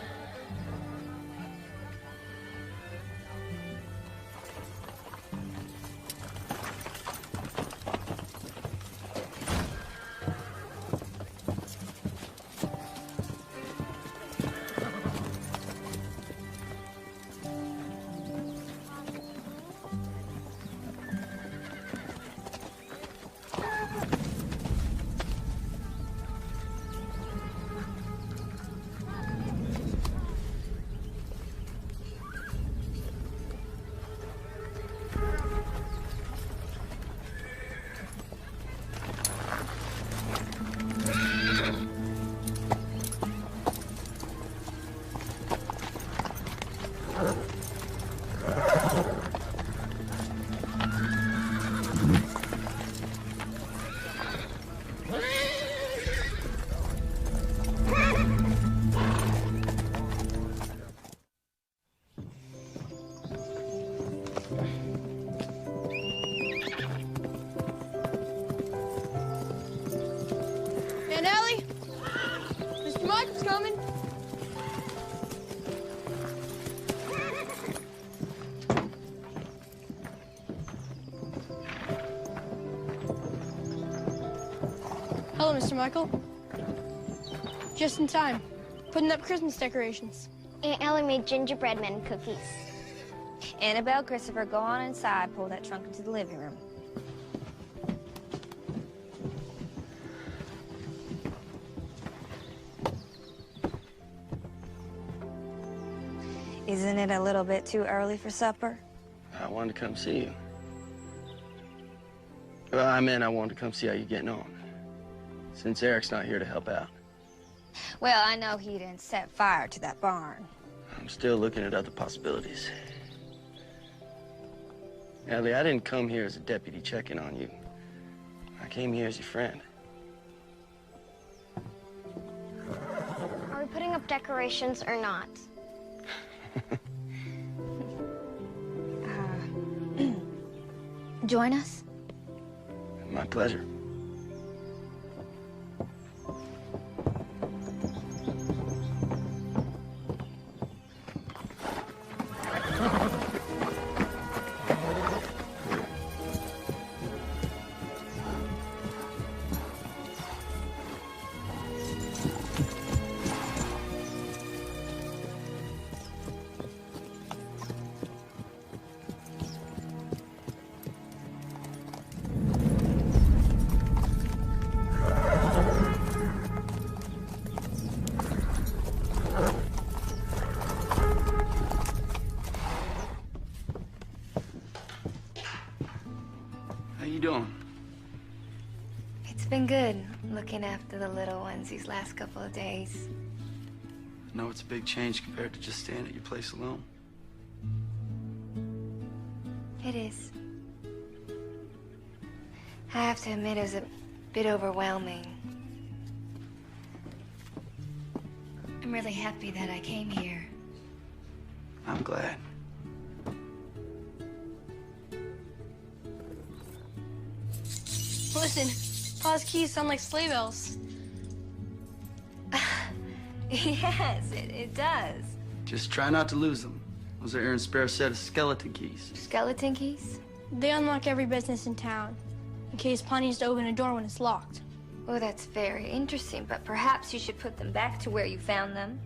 It's coming. Hello, Mr. Michael. Just in time. Putting up Christmas decorations. Aunt Ellie made gingerbread men cookies. Annabelle, Christopher, go on inside. Pull that trunk into the living room. Isn't it a little bit too early for supper? I wanted to come see you. Well, I meant I wanted to come see how you're getting on. Since Eric's not here to help out. Well, I know he didn't set fire to that barn. I'm still looking at other possibilities. Ellie, I didn't come here as a deputy checking on you. I came here as your friend. Are we putting up decorations or not? Join us? My pleasure. It's been good looking after the little ones these last couple of days. I know it's a big change compared to just staying at your place alone. It is. I have to admit, it was a bit overwhelming. I'm really happy that I came here. I'm glad. Listen, Pa's keys sound like sleigh bells. Yes, it does. Just try not to lose them. Those are Aaron's spare set of skeleton keys. Skeleton keys? They unlock every business in town, in case Pa needs to open a door when it's locked. Oh, that's very interesting, but perhaps you should put them back to where you found them.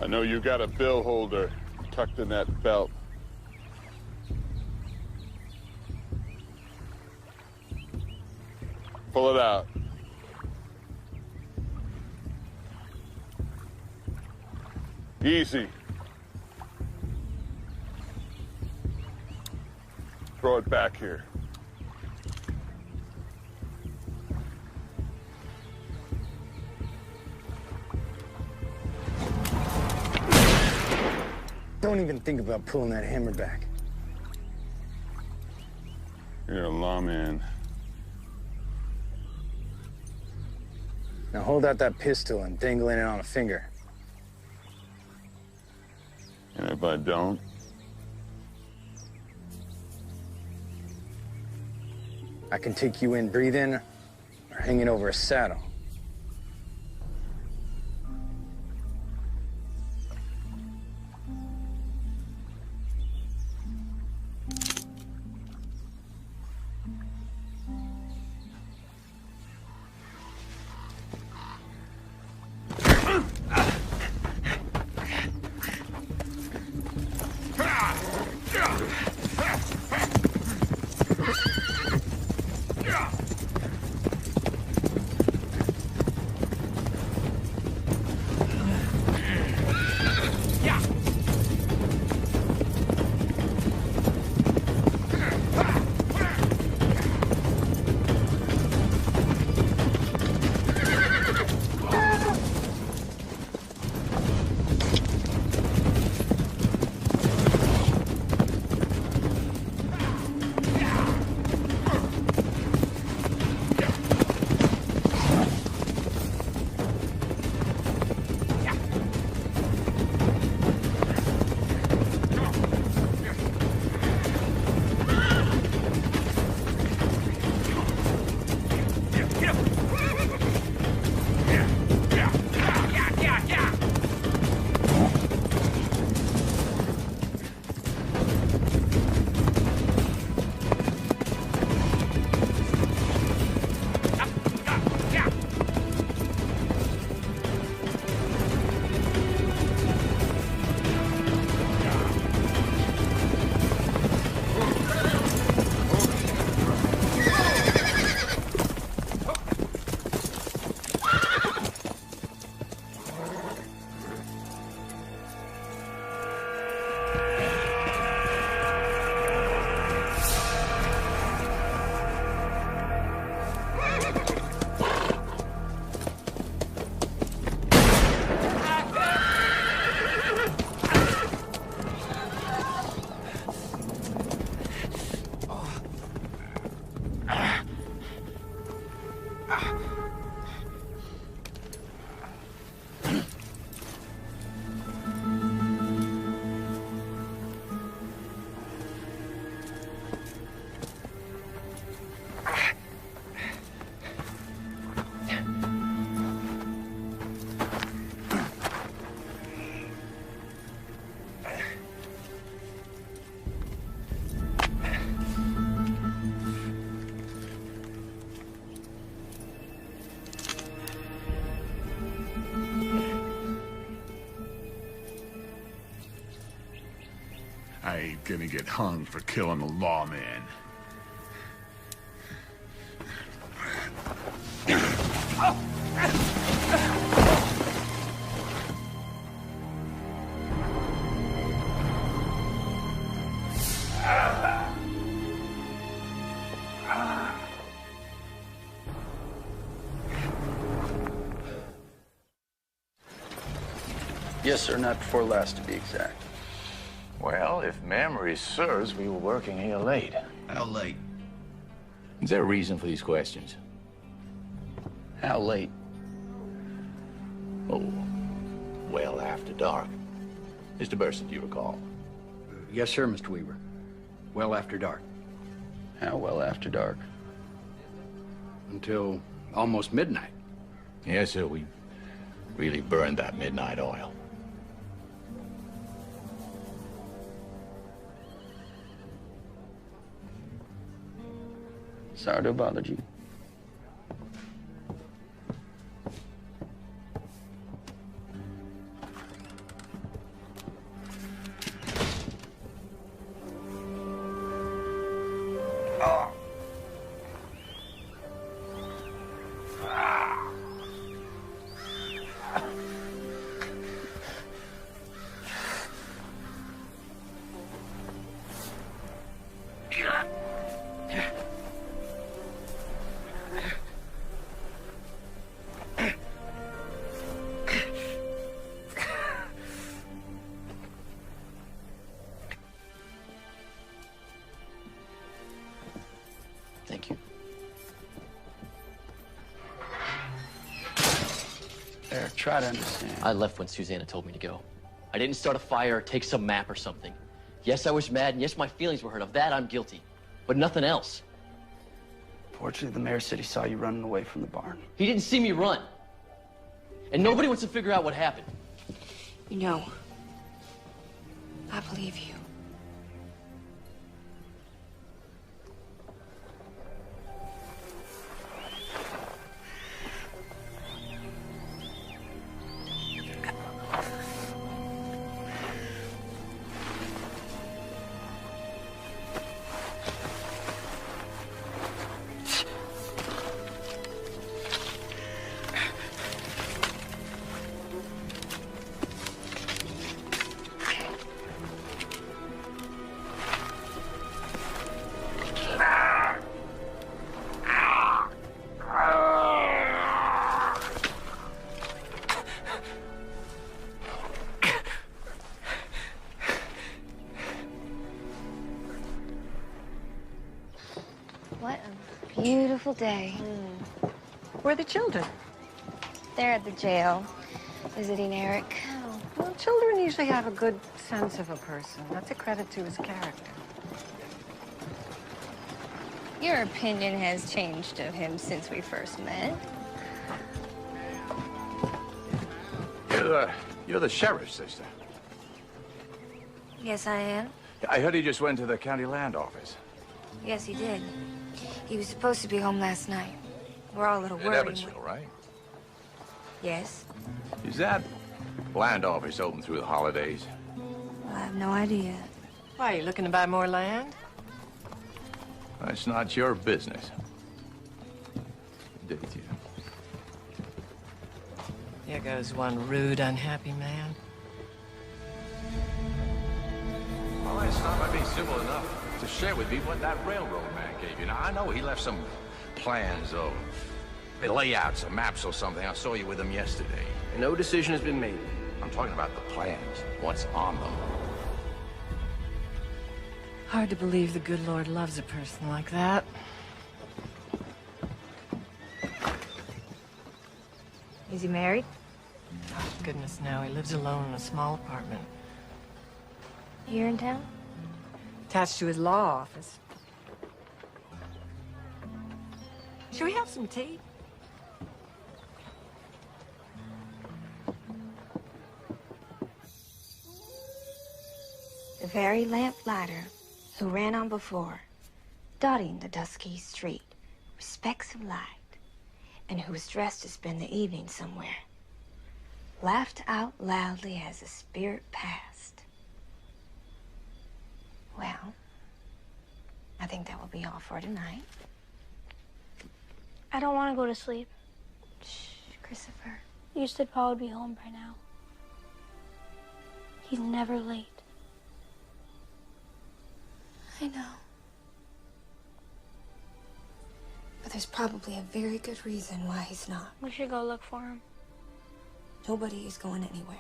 I know you got a bill holder tucked in that belt. Pull it out. Easy. Throw it back here. Don't even think about pulling that hammer back. You're a lawman. Now hold out that pistol and dangle it on a finger. And if I don't? I can take you in breathing or hanging over a saddle. I ain't gonna get hung for killing a lawman. Yes, sir, not before last to be exact. Well, if memory serves, we were working here late. How late? Is there a reason for these questions? How late? Oh, well after dark. Mr. Burson, do you recall? Yes, sir, Mr. Weaver. Well after dark. How well after dark? Until almost midnight. Yes, sir, we really burned that midnight oil. Sorry to have bothered you. Thank you. Eric, try to understand. I left when Susanna told me to go. I didn't start a fire or take some map or something. Yes, I was mad, and yes, my feelings were hurt. Of that, I'm guilty. But nothing else. Unfortunately, the mayor said he saw you running away from the barn. He didn't see me run. And nobody wants to figure out what happened. You know, I believe you. What a beautiful day. Where are the children? They're at the jail, visiting Eric. Oh, well, children usually have a good sense of a person. That's a credit to his character. Your opinion has changed of him since we first met. You're the sheriff's sister. Yes, I am. I heard he just went to the county land office. Yes, he did. He was supposed to be home last night. We're all a little In worried. Evansville, right? Yes. Is that land office open through the holidays? I have no idea. Why, are you looking to buy more land? That's not your business. Did you? Here goes one rude, unhappy man. Well, that's not by being civil enough to share with me what that railroad man gave you. Now, I know he left some plans or layouts or maps or something. I saw you with him yesterday. No decision has been made. I'm talking about the plans, what's on them. Hard to believe the good Lord loves a person like that. Is he married? Oh, goodness, no. He lives alone in a small apartment. Here in town? Attached to his law office. Should we have some tea? The very lamplighter who ran on before, dotting the dusky street with specks of light, and who was dressed to spend the evening somewhere, laughed out loudly as the spirit passed. Well, I think that will be all for tonight. I don't want to go to sleep. Shh, Christopher. You said Pa would be home by now. He's never late. I know. But there's probably a very good reason why he's not. We should go look for him. Nobody is going anywhere.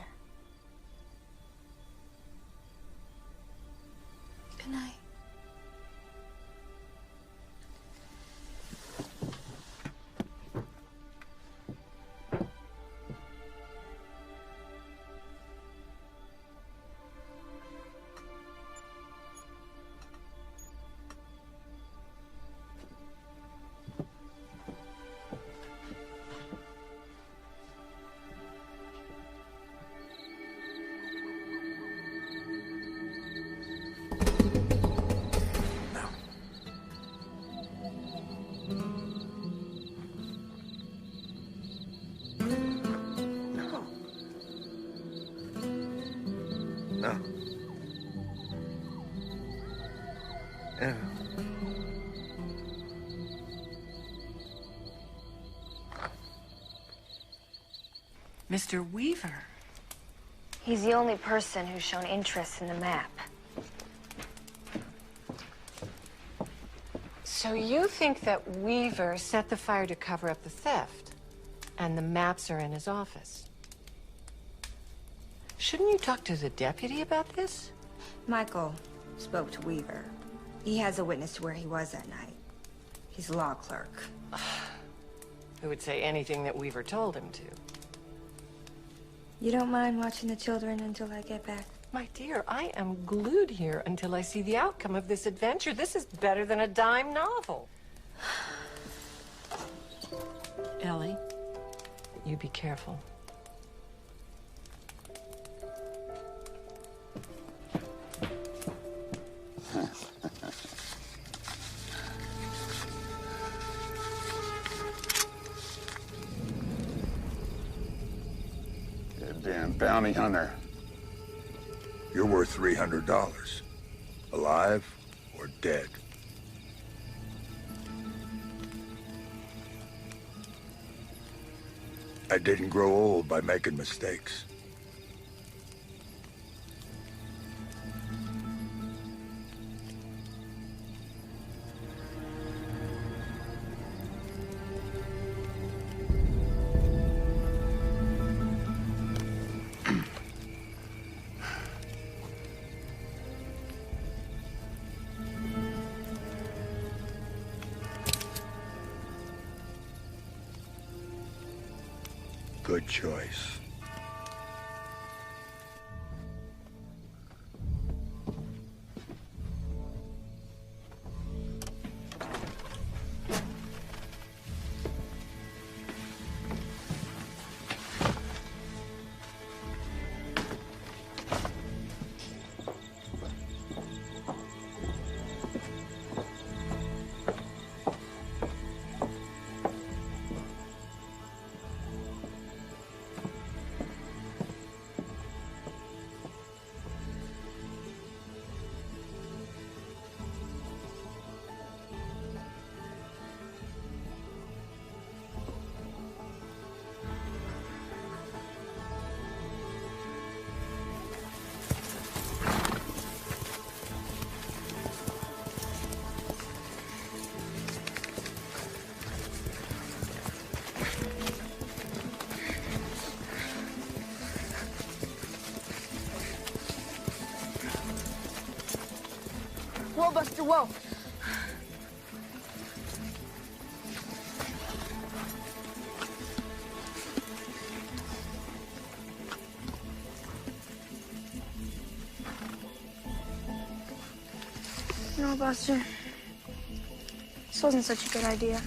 Good night. No. Yeah. Mr. Weaver. He's the only person who's shown interest in the map. So you think that Weaver set the fire to cover up the theft, and the maps are in his office? Shouldn't you talk to the deputy about this? Michael spoke to Weaver. He has a witness to where he was that night. He's a law clerk. Who would say anything that Weaver told him to? You don't mind watching the children until I get back? My dear, I am glued here until I see the outcome of this adventure. This is better than a dime novel. You be careful. Damn bounty hunter. You're worth $300. Alive or dead. I didn't grow old by making mistakes. Good choice. Whoa, Buster, whoa. No, Buster. This wasn't such a good idea.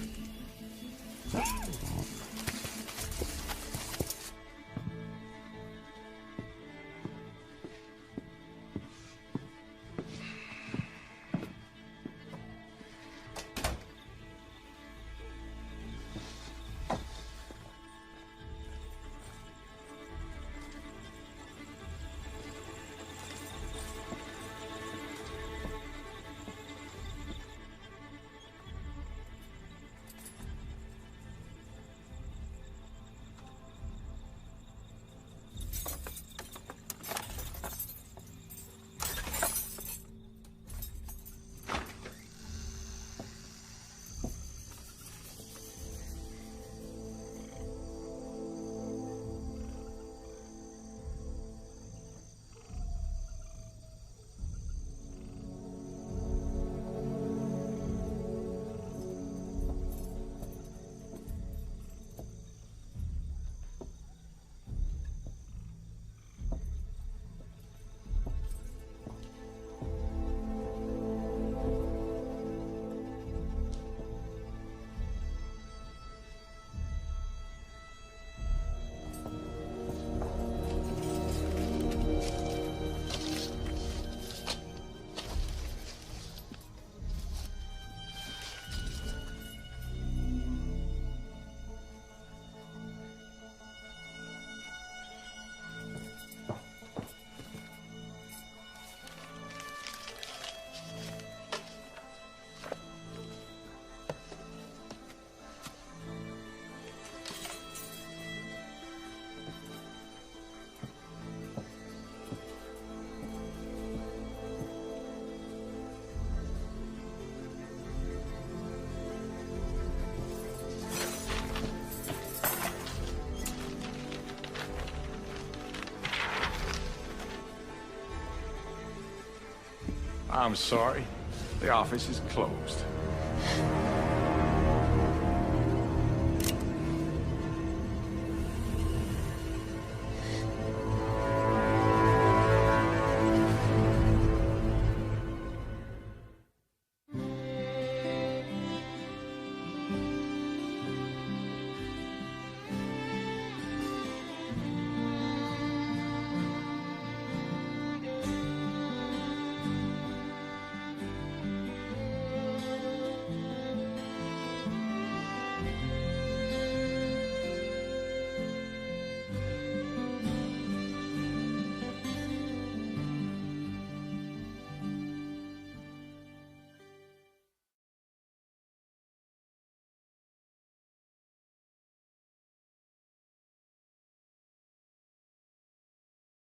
I'm sorry. The office is closed.